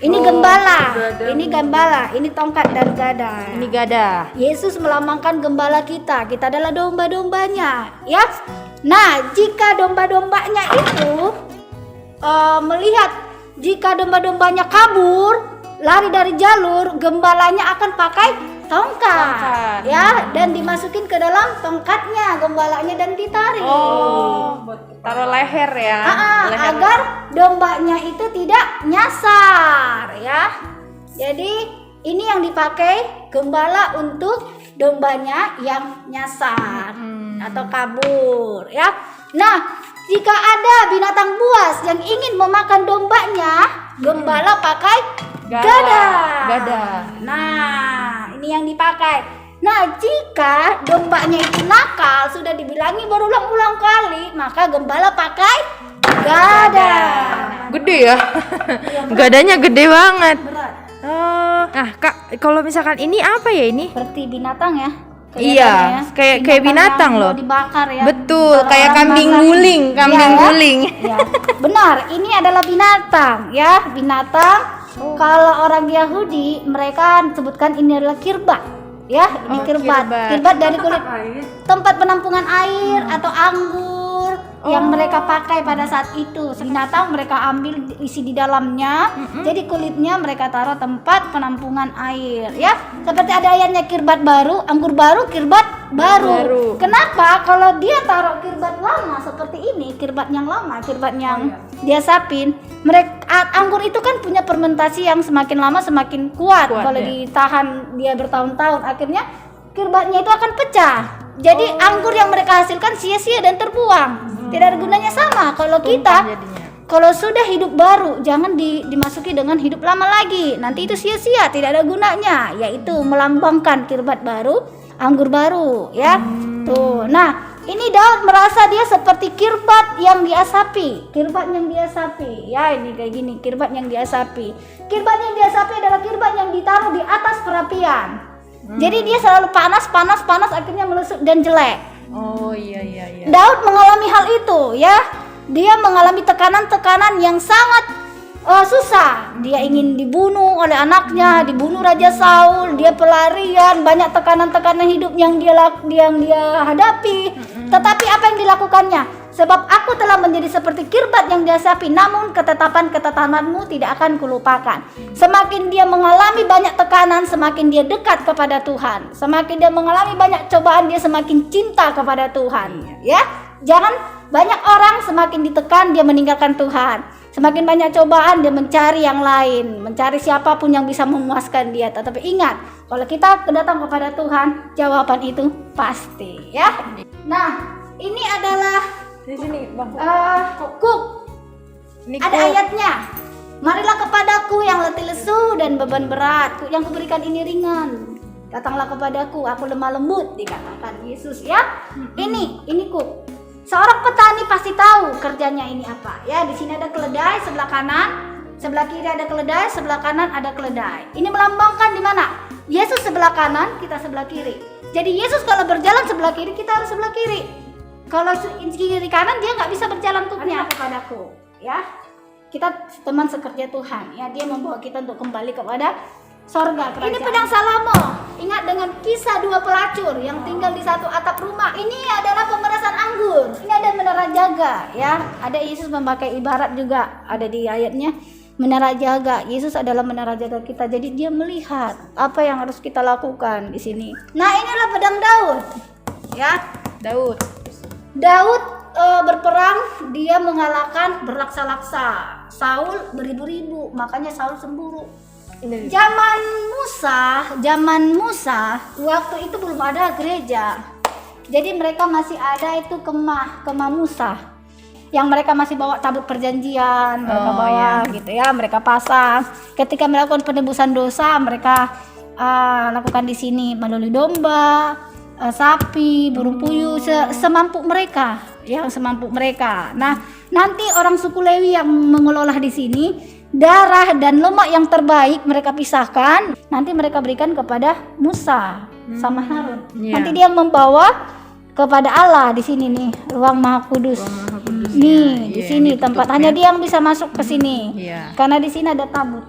Ini gembala, ini gembala, ini tongkat dan gada. Ini gada. Yesus melambangkan gembala kita. Kita adalah domba-dombanya, ya. Nah, jika domba-dombanya itu melihat jika domba-dombanya kabur, lari dari jalur, gembalanya akan pakai tongkat, ya, dan dimasukin ke dalam tongkatnya, gembalanya dan ditarik. Taruh leher ya. Leher. Agar dombanya itu tidak nyasar, ya. Jadi ini yang dipakai gembala untuk dombanya yang nyasar atau kabur, ya. Nah, jika ada binatang buas yang ingin memakan dombanya, gembala pakai gada. Nah, ini yang dipakai. Nah, jika dombanya itu nakal, sudah dibilangi berulang-ulang kali, maka gembala pakai gada. Gede ya. Gadanya gede banget. Berat. Nah Kak, kalau misalkan ini apa ya ini? Seperti binatang ya. Iya, kayak binatang yang loh. mau dibakar ya. Betul, Kalau kayak orang kambing masak- guling, kambing Iya, ya? guling. Ya, benar, ini adalah binatang ya, binatang. Kalau orang Yahudi mereka sebutkan ini adalah kirbat ya, ini kirbat. Kirbat dari kulit tempat penampungan air atau anggur yang mereka pakai pada saat itu. Binatang mereka ambil isi di dalamnya, jadi kulitnya mereka taruh tempat penampungan air ya. Seperti ada ayatnya, kirbat baru, anggur baru, kirbat baru. Kenapa? Kalau dia taruh kirbat lama seperti ini, kirbat yang lama, kirbat yang dia sapin, anggur itu kan punya fermentasi yang semakin lama semakin kuat kalau ditahan dia bertahun-tahun, akhirnya kirbatnya itu akan pecah. Jadi anggur yang mereka hasilkan sia-sia dan terbuang. Tidak ada gunanya. Sama kalau kita kalau sudah hidup baru, jangan dimasuki dengan hidup lama lagi. Nanti itu sia-sia, tidak ada gunanya. Yaitu melambangkan kirbat baru, anggur baru, ya. Tuh. Nah, ini Daud merasa dia seperti kirbat yang diasapi. Kirbat yang diasapi. Ya, ini kayak gini, kirbat yang diasapi. Kirbat yang diasapi adalah kirbat yang ditaruh di atas perapian. Jadi dia selalu panas, akhirnya melusuk dan jelek. Oh iya. Daud mengalami hal itu ya. Dia mengalami tekanan-tekanan yang sangat susah. Dia ingin dibunuh oleh anaknya, dibunuh Raja Saul, dia pelarian, banyak tekanan-tekanan hidup yang dia hadapi. Tetapi apa yang dilakukannya? Sebab aku telah menjadi seperti kirbat yang diasapi, namun ketetapan-ketetapanmu tidak akan kulupakan. Semakin dia mengalami banyak tekanan, semakin dia dekat kepada Tuhan. Semakin dia mengalami banyak cobaan, dia semakin cinta kepada Tuhan. Ya, jangan banyak orang semakin ditekan dia meninggalkan Tuhan. Semakin banyak cobaan dia mencari yang lain, mencari siapapun yang bisa memuaskan dia. Tetapi ingat, kalau kita datang kepada Tuhan, jawaban itu pasti, ya. Nah, ini adalah Di sini, Bang. Kuk. Ini Ada Kuk. ayatnya. Marilah kepadaku yang letih lesu dan beban berat, yang kuberikan ini ringan. Datanglah kepadaku, aku lemah lembut, dikatakan Yesus, ya. Ini Kuk. Seorang petani pasti tahu kerjanya ini apa. Ya, di sini ada keledai sebelah kanan, sebelah kiri ada keledai, sebelah kanan ada keledai. Ini melambangkan di mana? Yesus sebelah kanan, kita sebelah kiri. Jadi Yesus kalau berjalan sebelah kiri, kita harus sebelah kiri. Kalau kiri kanan dia nggak bisa berjalan tuknya kepadaku, ya. Kita teman sekerja Tuhan, ya. Dia membawa kita untuk kembali kepada sorga kerajaan. Ini pedang Salomo. Ingat dengan kisah dua pelacur yang tinggal di satu atap rumah. Ini adalah pemerasan anggur. Ini ada menara jaga, ya. Ada Yesus memakai ibarat juga ada di ayatnya. Menara jaga. Yesus adalah menara jaga kita. Jadi dia melihat apa yang harus kita lakukan di sini. Nah, inilah pedang Daud, ya. Daud berperang, dia mengalahkan berlaksa-laksa Saul beribu-ribu, makanya Saul cemburu. Zaman Musa waktu itu belum ada gereja, jadi mereka masih ada itu kemah Musa, yang mereka masih bawa tabut perjanjian, mereka bawa gitu ya, mereka pasang. Ketika melakukan penebusan dosa, mereka lakukan di sini melalui domba, sapi, burung puyuh, semampu mereka, yang semampu mereka. Nah, nanti orang suku Lewi yang mengelola di sini, darah dan lemak yang terbaik mereka pisahkan, nanti mereka berikan kepada Musa sama Harun. Nanti dia membawa kepada Allah di sini nih, ruang Maha Kudus. Nih, di sini tempat hanya dia yang bisa masuk ke sini. Karena di sini ada tabut.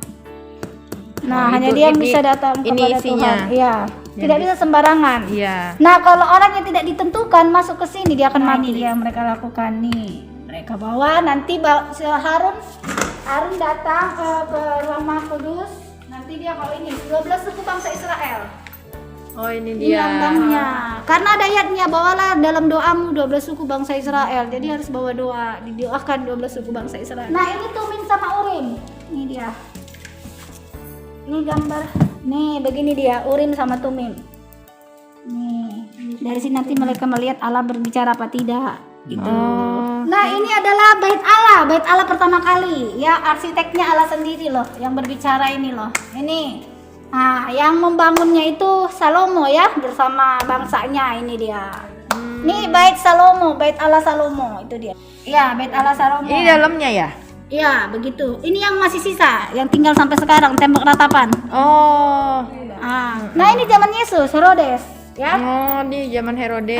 Nah, hanya dia yang bisa datang kepada Tuhan. Iya. Tidak bisa sembarangan. Nah, kalau orang yang tidak ditentukan masuk ke sini, dia akan mati. Dia mereka lakukan nih. Mereka bawa nanti Harun datang ke ruang Maha Kudus. Nanti dia kalau ini 12 suku bangsa Israel. Oh, ini Ini dia. lambangnya. Karena ada ayatnya, bawalah dalam doamu 12 suku bangsa Israel. Jadi harus bawa doa, didoakan 12 suku bangsa Israel. Nah, ini Tumim sama Urim. Ini dia. Ini gambar. Nih, begini dia, Urim sama Tumim. Nih, dari sini nanti mereka melihat Allah berbicara apa tidak, gitu. Nah, ini adalah bait Allah pertama kali, ya. Arsiteknya Allah sendiri loh, yang berbicara ini loh. Ini. Nah, yang membangunnya itu Salomo, ya, bersama bangsanya. Ini dia. Nih bait Salomo, bait Allah Salomo, itu dia. Ya, bait Allah Salomo. Ini dalamnya ya? Iya, begitu. Ini yang masih sisa, yang tinggal sampai sekarang, tembok ratapan. Oh. Nah, ini zaman Yesus, Herodes, ya. Oh, di zaman Herodes.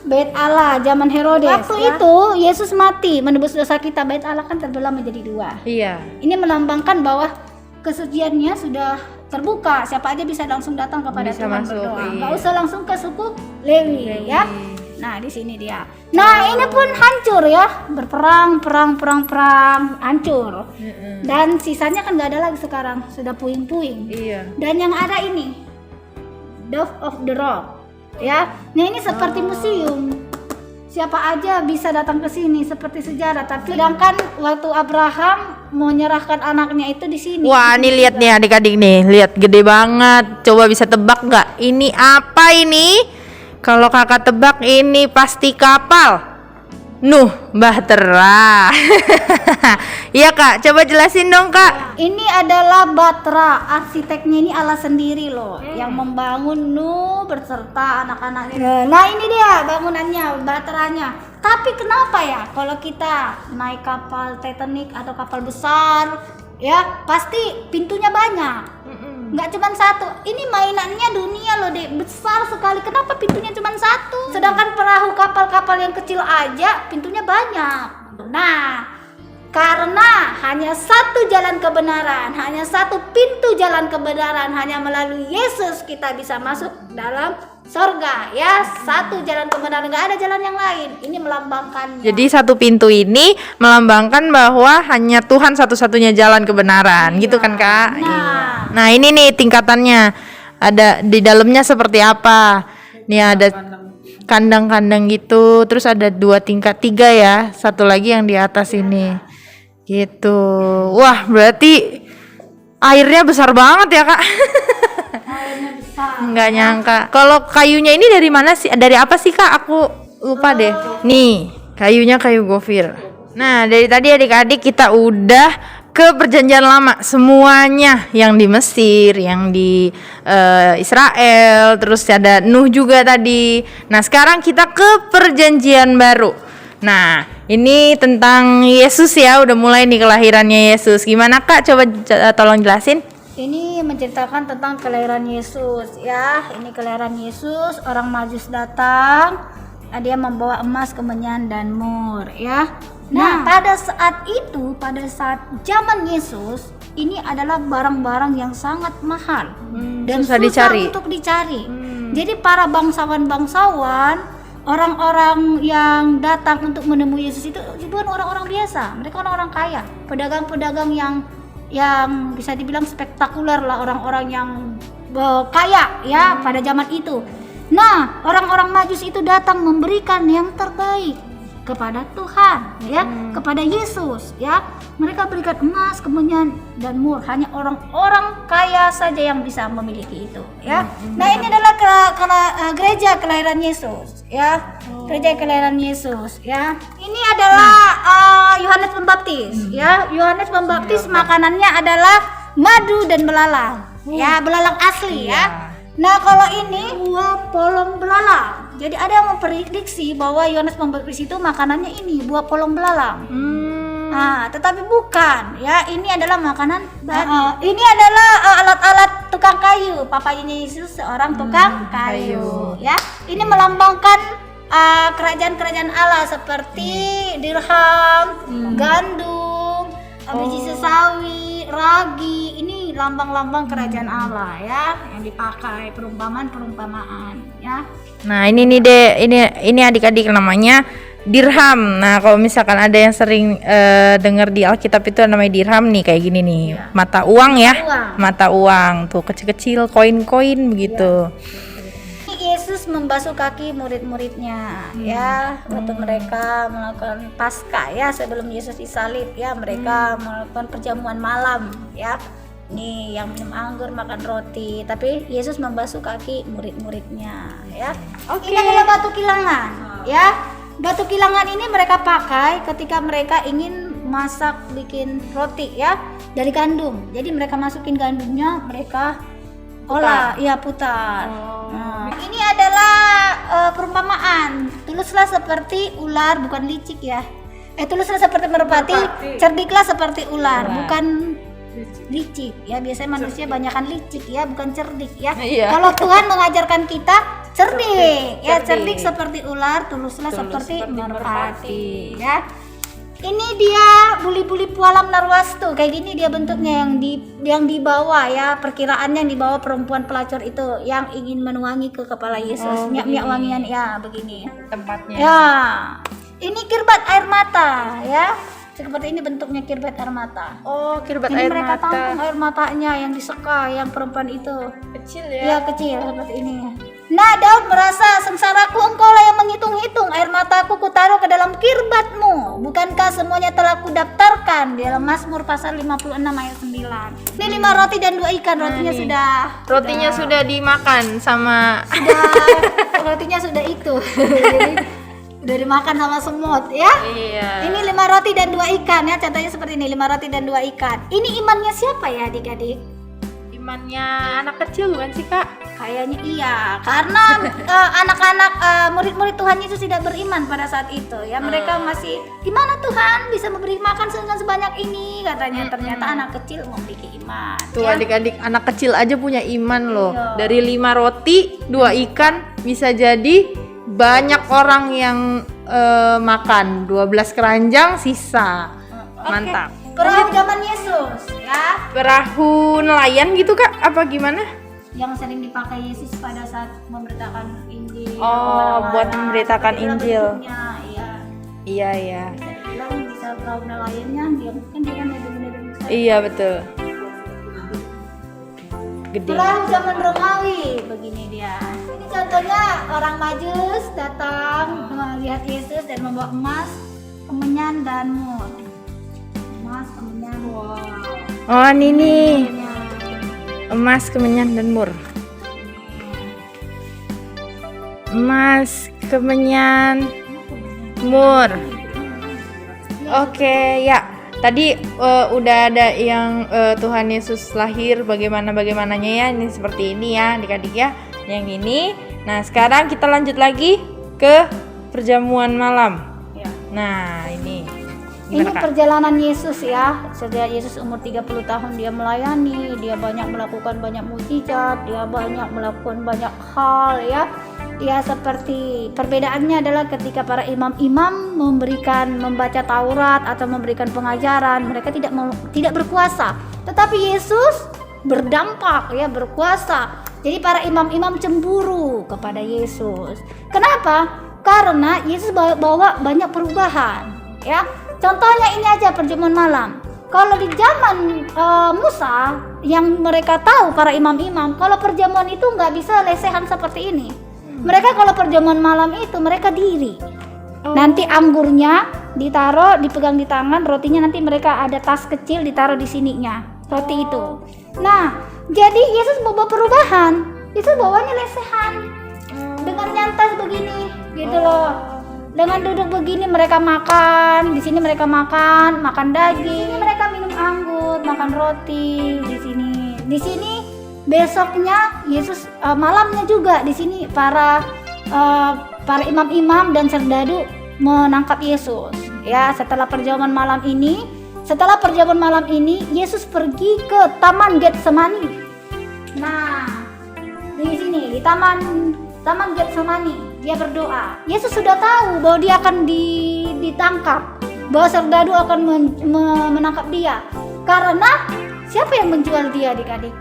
Bait Allah zaman Herodes. Waktu itu Yesus mati menebus dosa kita. Bait Allah kan terbelah menjadi dua. Iya. Ini melambangkan bahwa kesuciannya sudah terbuka. Siapa aja bisa langsung datang kepada Bisa Tuhan masuk, berdoa. iya. Nggak usah langsung ke suku Lewi, ya. Nah, di sini dia. Nah, ini pun hancur, ya. Berperang, perang, hancur. Dan sisanya kan nggak ada lagi sekarang. Sudah puing-puing. Iya. Dan yang ada ini, Dove of the Rock, ya. Nah, ini seperti museum. Siapa aja bisa datang ke sini seperti sejarah. Tapi sedangkan waktu Abraham mau nyerahkan anaknya itu di sini. Wah, nih lihat nih adik-adik nih, lihat gede banget. Coba bisa tebak nggak? Ini apa ini? Kalau kakak tebak ini pasti kapal. Nuh, Bahtera. Iya kak, coba jelasin dong kak. Ini adalah Batra, arsiteknya ini Allah sendiri loh, yang membangun Nuh berserta anak-anaknya. Nah, ini dia bangunannya, Batranya. Tapi kenapa ya kalau kita naik kapal Titanic atau kapal besar, ya pasti pintunya banyak. Nggak cuma satu. Ini mainannya dunia loh deh, besar sekali. Kenapa pintunya cuma satu? Sedangkan perahu kapal-kapal yang kecil aja pintunya banyak. Nah, Karena hanya satu jalan kebenaran, hanya satu pintu jalan kebenaran, hanya melalui Yesus kita bisa masuk dalam sorga, ya. Satu jalan kebenaran, nggak ada jalan yang lain. Ini melambangkannya. Jadi satu pintu ini melambangkan bahwa hanya Tuhan satu-satunya jalan kebenaran, gitu kan Kak? Nah. Iya. Nah ini nih tingkatannya, ada di dalamnya seperti apa? Nih ada kandang-kandang gitu, terus ada 2 tingkat, 3 ya, satu lagi yang di atas ini, gitu. Wah berarti airnya besar banget ya Kak? Airnya besar. Nggak nyangka. Kalau kayunya ini dari mana sih? Dari apa sih Kak? Aku lupa deh. Nih, kayunya kayu gofir. Nah, dari tadi adik-adik kita udah ke perjanjian lama semuanya, yang di Mesir, yang di Israel, terus ada Nuh juga tadi. Nah, sekarang kita ke perjanjian baru. Nah, ini tentang Yesus ya, udah mulai nih kelahirannya Yesus. Gimana Kak? Coba tolong jelasin. Ini menceritakan tentang kelahiran Yesus, ya. Ini kelahiran Yesus, orang Majus datang, dia membawa emas, kemenyan dan mur, ya. Nah, pada saat itu, pada saat zaman Yesus, ini adalah barang-barang yang sangat mahal dan susah susah dicari. untuk dicari. Jadi para bangsawan-bangsawan, orang-orang yang datang untuk menemui Yesus itu bukan orang-orang biasa, mereka orang-orang kaya, pedagang-pedagang yang bisa dibilang spektakuler lah, orang-orang yang kaya ya pada zaman itu. Nah, orang-orang Majus itu datang memberikan yang terbaik kepada Tuhan, ya, kepada Yesus, ya. Mereka berikan emas, kemenyan dan mur. Hanya orang-orang kaya saja yang bisa memiliki itu, ya. Nah, ini adalah gereja kelahiran Yesus, ya. Gereja kelahiran Yesus, ya. Ini adalah Yohanes Pembaptis, ya. Yohanes Pembaptis makanannya adalah madu dan belalang, ya, belalang asli, ya. Nah, kalau ini buah polong belalang. Jadi ada yang memprediksi bahwa Yohanes Pembaptis itu makanannya ini buah polong belalang. Nah, tetapi bukan, ya. Ini adalah makanan ini adalah alat-alat tukang kayu. Papanya Yesus seorang tukang kayu, ya. Ini melambangkan kerajaan-kerajaan Allah seperti dirham, gandum, biji sesawi, ragi. Ini lambang-lambang kerajaan Allah, ya, yang dipakai perumpamaan, ya. Nah ini nih deh, ini adik-adik namanya dirham. Nah kalau misalkan ada yang sering dengar di Alkitab itu namanya dirham nih, kayak gini nih, mata uang ya, mata uang tuh kecil-kecil, koin-koin begitu. Yesus membasuh kaki murid-muridnya, ya, waktu mereka melakukan Paskah, ya, sebelum Yesus disalib, ya, mereka melakukan perjamuan malam, ya. Nih yang minum anggur, makan roti, tapi Yesus membasuh kaki murid-muridnya, ya. Ini adalah batu kilangan, ya. Batu kilangan ini mereka pakai ketika mereka ingin masak, bikin roti, ya, dari gandum. Jadi mereka masukin gandumnya, mereka olah, ya, putar. Nah, ini adalah perumpamaan. Tuluslah seperti ular, bukan licik, ya. Tuluslah seperti merpati, cerdiklah seperti ular, bukan licik, ya. Biasanya manusia banyakan licik, ya, bukan cerdik, ya. Kalau Tuhan mengajarkan kita cerdik, ya, cerdik seperti ular, tuluslah seperti merpati, ya. Ini dia buli-buli pualam narwastu, kayak gini dia bentuknya, yang dibawa, ya, perkiraannya yang dibawa perempuan pelacur itu yang ingin menuangi ke kepala Yesus, minyak wangian, ya, begini tempatnya. ya. Ini kirbat air mata, ya, seperti ini bentuknya kirbat air mata. Oh, kirbat Ini air mereka mata. tampung air matanya yang diseka, yang perempuan itu, Kecil ya, kecil seperti ini. Nah, Daud merasa, sengsaraku, engkaulah yang menghitung-hitung air mataku, kutaruh ke dalam kirbatmu. Bukankah semuanya telah kudaftarkan di dalam Mazmur pasal 56 ayat 9. Ini 5 roti dan 2 ikan, rotinya Rotinya sudah dimakan sama rotinya sudah itu. Jadi udah dimakan sama semut, ya. Iya. Ini 5 roti dan 2 ikan, ya, contohnya seperti ini, 5 roti dan 2 ikan. Ini imannya siapa, ya, adik-adik? Imannya anak kecil bukan sih Kak? Kayaknya iya, karena anak-anak murid-murid Tuhan Yesus tidak beriman pada saat itu, ya. Mereka masih, gimana Tuhan bisa memberi makan sebanyak ini, katanya. Ternyata anak kecil memiliki iman. Tuh ya. adik-adik, anak kecil aja punya iman loh. Iya. Dari 5 roti, 2 ikan bisa jadi banyak orang yang makan. 12 keranjang sisa. Mantap. Perahu zaman Yesus ya, Perahu nelayan gitu Kak? Apa gimana? yang sering dipakai Yesus pada saat memberitakan Injil. Oh, buat memberitakan Itulah Injil. bentuknya, iya. Iya, iya. Bisa dibilang bisa perahu nelayannya dia kan ada. Iya, betul. Gede. Perahu zaman Romawi begini dia. Ini contohnya orang Majus datang melihat Yesus dan membawa emas, kemenyan dan mur. Emas, kemenyan. Wow. Oh, ini nih. Emas, kemenyan, dan mur. Emas, kemenyan, mur. Oke, ya. Tadi udah ada yang Tuhan Yesus lahir bagaimananya ya. Ini seperti ini ya, adik-adik ya. Yang ini. Nah, sekarang kita lanjut lagi ke perjamuan malam. Ya. Nah, ini. Ini Gimana, Kak? perjalanan Yesus ya. Sejak Yesus umur 30 tahun dia melayani, dia banyak melakukan banyak mukjizat, dia banyak melakukan banyak hal ya. Ya seperti perbedaannya adalah ketika para imam-imam membaca Taurat atau memberikan pengajaran, mereka tidak berkuasa. Tetapi Yesus berdampak ya, berkuasa. Jadi para imam-imam cemburu kepada Yesus. Kenapa? Karena Yesus bawa banyak perubahan ya. Contohnya ini aja perjamuan malam. Kalau di zaman Musa yang mereka tahu para imam-imam, kalau perjamuan itu nggak bisa lesehan seperti ini. Mereka kalau perjamuan malam itu mereka diri. Nanti anggurnya dipegang di tangan, rotinya nanti mereka ada tas kecil ditaruh di sininya, roti itu. Nah, jadi Yesus bawa perubahan. Yesus bawanya lesehan. Dengan nyantai begini, gitu loh. Dengan duduk begini mereka makan, di sini mereka makan daging, mereka minum anggur, makan roti di sini. Di sini besoknya Yesus malamnya juga di sini para imam-imam dan serdadu menangkap Yesus. Ya, setelah perjamuan malam ini, Yesus pergi ke Taman Getsemani. Nah, di sini di Taman Getsemani dia berdoa. Yesus sudah tahu bahwa dia akan ditangkap, bahwa serdadu akan menangkap dia. Karena siapa yang menjual dia, adik-adik?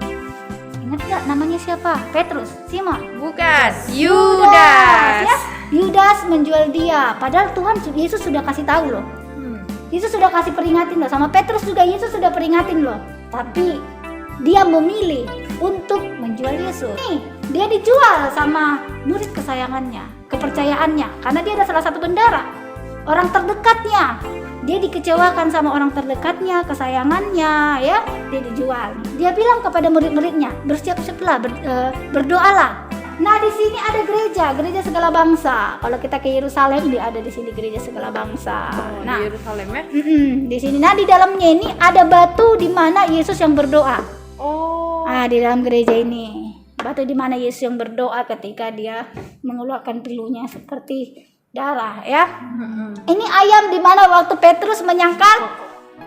Ingat gak namanya siapa? Petrus, Simon? Bukan, Yudas. Ya? Yudas menjual dia. Padahal Yesus sudah kasih tahu loh. Yesus sudah kasih peringatin loh. Sama Petrus juga Yesus sudah peringatin loh. Tapi dia memilih untuk menjual Yesus. Nih, dia dijual sama murid kesayangannya, kepercayaannya, karena dia adalah salah satu bendara, orang terdekatnya. Dia dikecewakan sama orang terdekatnya, kesayangannya, ya. Dia dijual. Dia bilang kepada murid-muridnya, bersiap-siaplah, berdoalah. Nah, di sini ada gereja segala bangsa. Kalau kita ke Yerusalem, dia ada di sini gereja segala bangsa. Nah, di Yerusalem ya? di sini. Nah, di dalamnya ini ada batu di mana Yesus yang berdoa. Oh. Di dalam gereja ini batu di mana Yesus yang berdoa ketika dia mengeluarkan pilunya seperti darah ya. Ini ayam di mana waktu Petrus menyangkal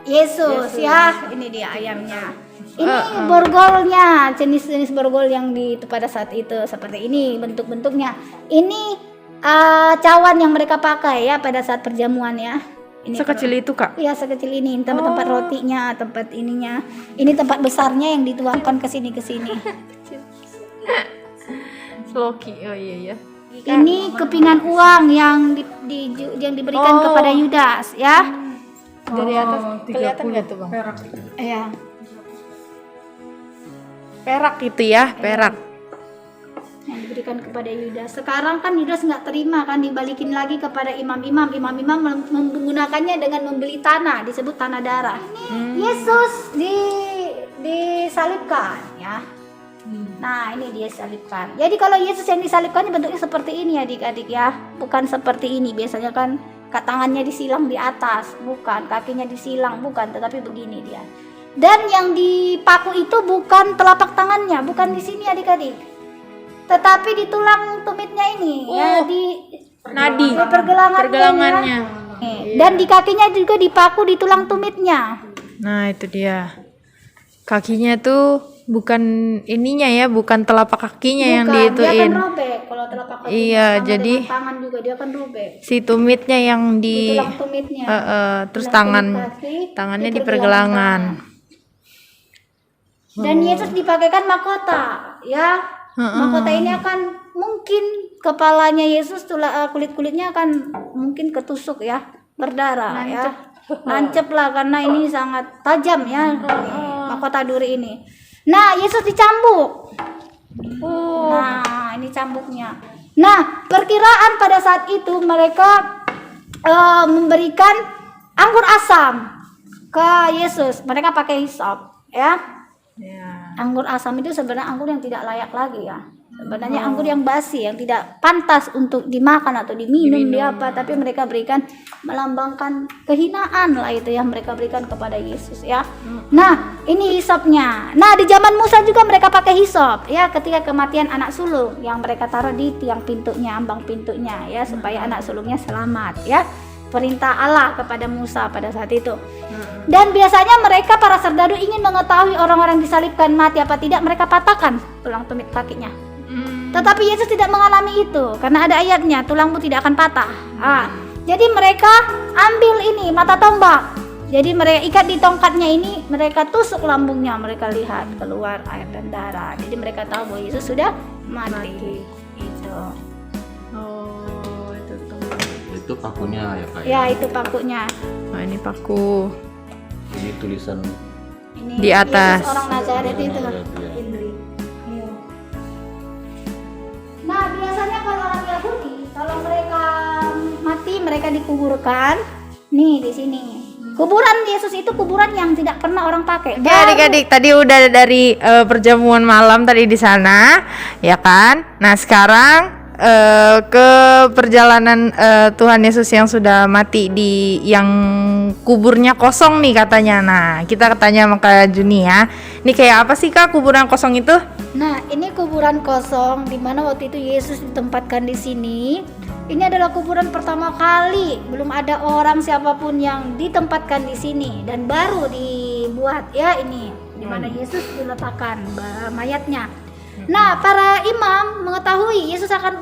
Yesus ya. Ini dia ayamnya. Ini borgolnya, jenis-jenis borgol yang pada saat itu seperti ini bentuk-bentuknya. Ini cawan yang mereka pakai ya pada saat perjamuan ya. Ini Sekecil itu, Kak? Iya, sekecil ini. Tempat rotinya, tempat ininya. Ini tempat besarnya yang dituangkan ke sini. Sloki. Oh iya. Ini kepingan uang yang diberikan kepada Yudas ya. Dari atas kelihatan nggak tuh, Bang? Perak. Iya. Perak itu ya, perak. Yang diberikan kepada Yudas. Sekarang kan Yudas nggak terima kan, dibalikin lagi kepada imam-imam. Imam-imam menggunakannya dengan membeli tanah, disebut tanah darah. Yesus disalibkan ya. Nah, ini dia salibkan. Jadi kalau Yesus yang disalibkan bentuknya seperti ini adik-adik ya. Bukan seperti ini. Biasanya kan tangannya disilang di atas, bukan. Kakinya disilang, bukan. Tetapi begini dia. Dan yang dipaku itu bukan telapak tangannya, bukan di sini adik-adik. Tetapi di tulang tumitnya ini ya, di nadi, di pergelangannya. Dan di kakinya juga dipaku di tulang tumitnya. Nah, itu dia. Kakinya tuh bukan ininya ya, bukan telapak kakinya yang Bukan, dia akan diituin. robek kalau telapak kaki. Iya, sama jadi dengan tangan juga dia akan robek. Si tumitnya yang Di di tulang tumitnya. terus Tulang tangan tumit kaki, tangannya di di pergelangan. Dan Yesus dipakaikan mahkota, ya. Mahkota ini akan mungkin kepalanya Yesus kulit-kulitnya akan mungkin ketusuk ya, berdarah ya. Nancep lah karena ini sangat tajam ya. Mahkota duri ini. Nah, Yesus dicambuk. Nah, ini cambuknya. Nah, perkiraan pada saat itu mereka memberikan anggur asam ke Yesus. Mereka pakai hisop, ya. Anggur asam itu sebenarnya anggur yang tidak layak lagi ya. Sebenarnya anggur yang basi, yang tidak pantas untuk dimakan atau diminum. Dia apa? Tapi mereka berikan melambangkan kehinaan lah itu yang mereka berikan kepada Yesus ya. Nah, ini hisopnya. Nah, di zaman Musa juga mereka pakai hisop ya, ketika kematian anak sulung yang mereka taruh di tiang pintunya, ambang pintunya ya, supaya anak sulungnya selamat ya. Perintah Allah kepada Musa pada saat itu. Dan biasanya mereka para serdadu ingin mengetahui orang-orang disalibkan mati apa tidak, mereka patahkan tulang tumit kakinya. Tetapi Yesus tidak mengalami itu karena ada ayatnya, tulangmu tidak akan patah. Jadi mereka ambil ini mata tombak. Jadi mereka ikat di tongkatnya ini, mereka tusuk lambungnya, mereka lihat keluar air dan darah. Jadi mereka tahu bahwa Yesus sudah mati. Itu. Itu pakunya ya Kak? Ya, itu pakunya. Nah, ini paku. Ini tulisan Ini Di atas. Yesus orang Nazaret itu. Nazaret, ya. Iya. Nah, biasanya kalau orang Yahudi, kalau mereka mati, mereka dikuburkan. Nih di sini. Kuburan Yesus itu kuburan yang tidak pernah orang pakai. Oke, adik-adik, tadi udah dari perjamuan malam tadi di sana, ya kan? Nah, sekarang ke perjalanan Tuhan Yesus yang sudah mati di yang kuburnya kosong nih katanya. Nah, kita tanya sama Kak Juni ya. Ini kayak apa sih Kak kuburan kosong itu? Nah, ini kuburan kosong di mana waktu itu Yesus ditempatkan di sini. Ini adalah kuburan pertama kali, belum ada orang siapapun yang ditempatkan di sini dan baru dibuat ya ini di mana Yesus diletakkan mayatnya. Nah, para imam mengetahui Yesus akan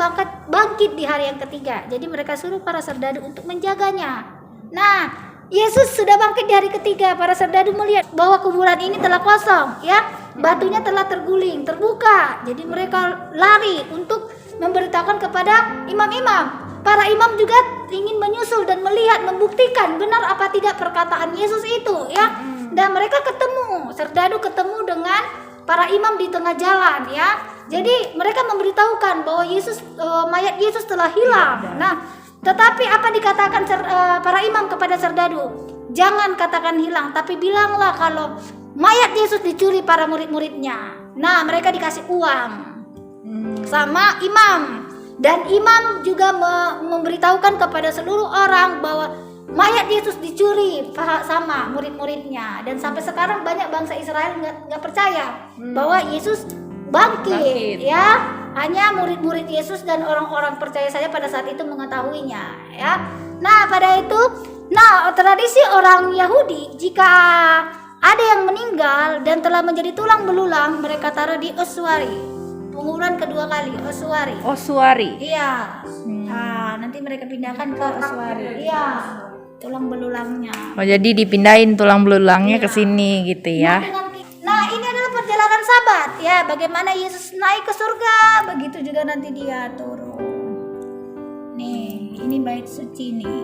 bangkit di hari yang ketiga. Jadi mereka suruh para serdadu untuk menjaganya. Nah, Yesus sudah bangkit di hari ketiga. Para serdadu melihat bahwa kuburan ini telah kosong, ya. Batunya telah terguling, terbuka. Jadi mereka lari untuk memberitahukan kepada imam-imam. Para imam juga ingin menyusul dan melihat, membuktikan benar apa tidak perkataan Yesus itu, ya. Dan mereka ketemu, serdadu ketemu dengan para imam di tengah jalan ya. Jadi mereka memberitahukan bahwa mayat Yesus telah hilang. Nah, tetapi apa dikatakan para imam kepada serdadu? Jangan katakan hilang, tapi bilanglah kalau mayat Yesus dicuri para murid-muridnya. Nah, mereka dikasih uang sama imam. Dan imam juga memberitahukan kepada seluruh orang bahwa mayat Yesus dicuri sama murid-muridnya. Dan sampai sekarang banyak bangsa Israel nggak percaya bahwa Yesus bangkit ya. Hanya murid-murid Yesus dan orang-orang percaya saja pada saat itu mengetahuinya ya. Nah, tradisi orang Yahudi, jika ada yang meninggal dan telah menjadi tulang belulang, mereka taruh di ossuary. Penguburan kedua kali, ossuary. Ossuary. Iya. Nah, nanti mereka pindahkan ke ossuary. Iya. Tulang belulangnya. Oh, jadi dipindahin tulang belulangnya ke sini gitu ya. Nah, ini adalah perjalanan Sabat ya. Bagaimana Yesus naik ke surga, begitu juga nanti dia turun. Nih, ini bait suci nih.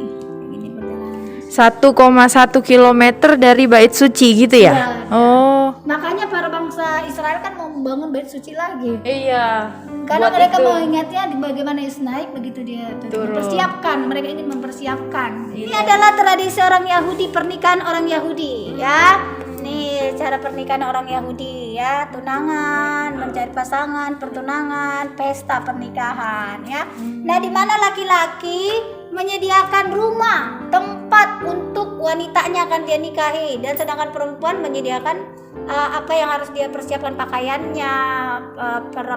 Ini perjalanan. 1,1 kilometer dari bait suci gitu ya? Iya. Oh. Makanya para bangsa Israel kan mau membangun bait suci lagi. Iya. Karena mereka mengingatnya bagaimana Yesus naik, begitu dia turun. Mempersiapkan, mereka ingin mempersiapkan. Ini adalah tradisi orang Yahudi, pernikahan orang Yahudi ya. Nih cara pernikahan orang Yahudi ya, tunangan, mencari pasangan, pertunangan, pesta pernikahan ya. Nah, di mana laki-laki menyediakan rumah, tempat untuk wanitanya akan dia nikahi, dan sedangkan perempuan menyediakan apa yang harus dia persiapkan, pakaiannya,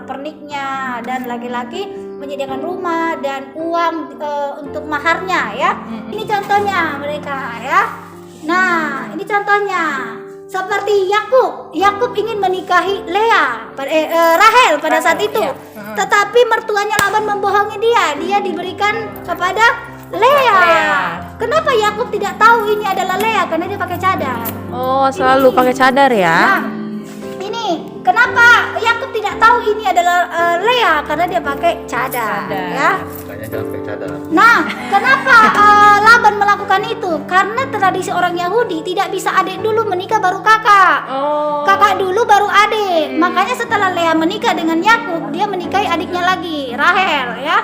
perniknya, dan laki-laki menyediakan rumah dan uang untuk maharnya ya. Ini contohnya mereka ya. Nah, ini contohnya. Seperti Yakub ingin menikahi Rahel pada saat itu. iya. Tetapi mertuanya Laban membohongi dia. Dia diberikan kepada Lea. Kenapa Yakub tidak tahu ini adalah Lea? Karena dia pakai cadar. Oh, selalu pakai cadar ya. Nah, ini kenapa Yakub tidak tahu ini adalah Lea? Karena dia pakai cadar. Ya. Makanya jangan pakai cadar. Nah, kenapa Laban melakukan itu? Karena tradisi orang Yahudi tidak bisa adik dulu menikah baru kakak. Oh. Kakak dulu baru adik. Makanya setelah Lea menikah dengan Yakub, dia menikahi adiknya lagi, Rahel ya.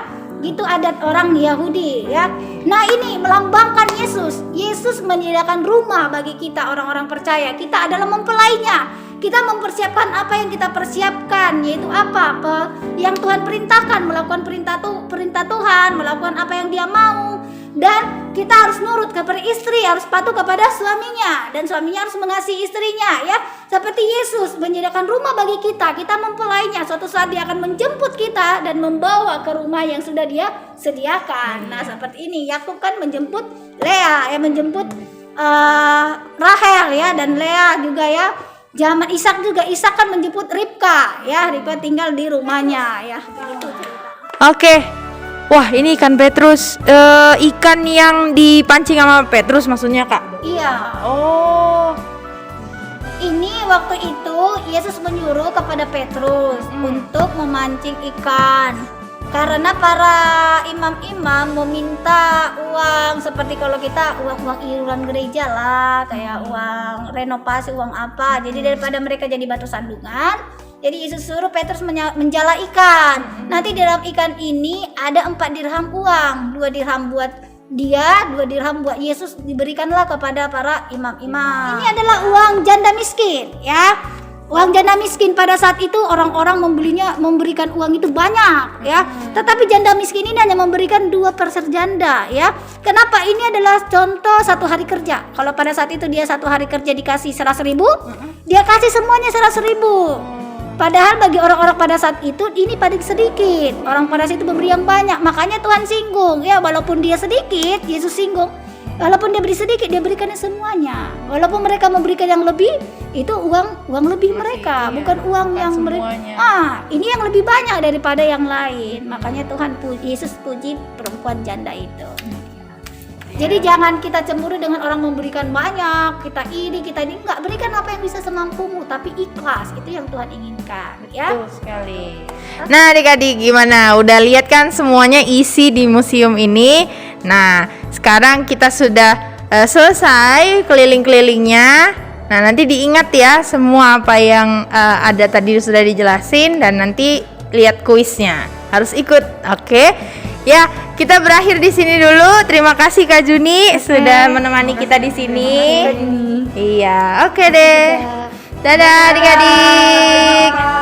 Gitu adat orang Yahudi ya. Nah, ini melambangkan Yesus. Yesus menyediakan rumah bagi kita orang-orang percaya. Kita adalah mempelainya. Kita mempersiapkan apa yang kita persiapkan, yaitu apa yang Tuhan perintahkan, melakukan perintah Tuhan, melakukan apa yang Dia mau. Dan kita harus nurut kepada istri, harus patuh kepada suaminya, dan suaminya harus mengasihi istrinya ya. Seperti Yesus menyediakan rumah bagi kita, kita mempelainya. Suatu saat Dia akan menjemput kita dan membawa ke rumah yang sudah Dia sediakan. Nah, seperti ini Yakub kan menjemput Lea, menjemput Rahel ya, dan Lea juga ya. Zaman Ishak juga, Ishak kan menjemput Ribka ya, Ribka tinggal di rumahnya ya. Begitu cerita. Oke. Wah, ini ikan Petrus, ikan yang dipancing sama Petrus maksudnya, Kak? Iya. Oh. Ini waktu itu Yesus menyuruh kepada Petrus untuk memancing ikan. Karena para imam-imam meminta uang, seperti kalau kita uang iuran gereja lah, kayak uang renovasi, uang apa. Jadi daripada mereka jadi batu sandungan, jadi Yesus suruh Petrus menjala ikan. Nanti di dalam ikan ini ada 4 dirham uang, 2 dirham buat dia, 2 dirham buat Yesus, diberikanlah kepada para imam-imam. Ini adalah uang janda miskin ya. Uang janda miskin pada saat itu orang-orang memberikan uang itu banyak ya. Tetapi janda miskin ini hanya memberikan 2 per janda ya. Kenapa? Ini adalah contoh 1 hari kerja. Kalau pada saat itu dia 1 hari kerja dikasih 100.000, dia kasih semuanya 100.000. Padahal bagi orang-orang pada saat itu ini paling sedikit. Orang pada saat itu memberi yang banyak. Makanya Tuhan singgung ya, walaupun dia sedikit, Yesus singgung. Walaupun dia beri sedikit, dia berikannya semuanya. Walaupun mereka memberikan yang lebih, itu uang lebih mereka, bukan uang yang mereka. Ini yang lebih banyak daripada yang lain. Makanya Yesus puji perempuan janda itu. Jadi jangan kita cemburu dengan orang memberikan banyak, kita ini enggak, berikan apa yang bisa semampumu, tapi ikhlas, itu yang Tuhan inginkan ya. Betul sekali. Nah, adik-adik gimana? Udah lihat kan semuanya isi di museum ini? Nah, sekarang kita sudah selesai keliling-kelilingnya. Nah, nanti diingat ya semua apa yang ada tadi sudah dijelasin, dan nanti lihat kuisnya. Harus ikut, oke? Ya, kita berakhir di sini dulu. Terima kasih Kak Juni sudah menemani kita di sini. Iya, oke deh. Dadah adik-adik.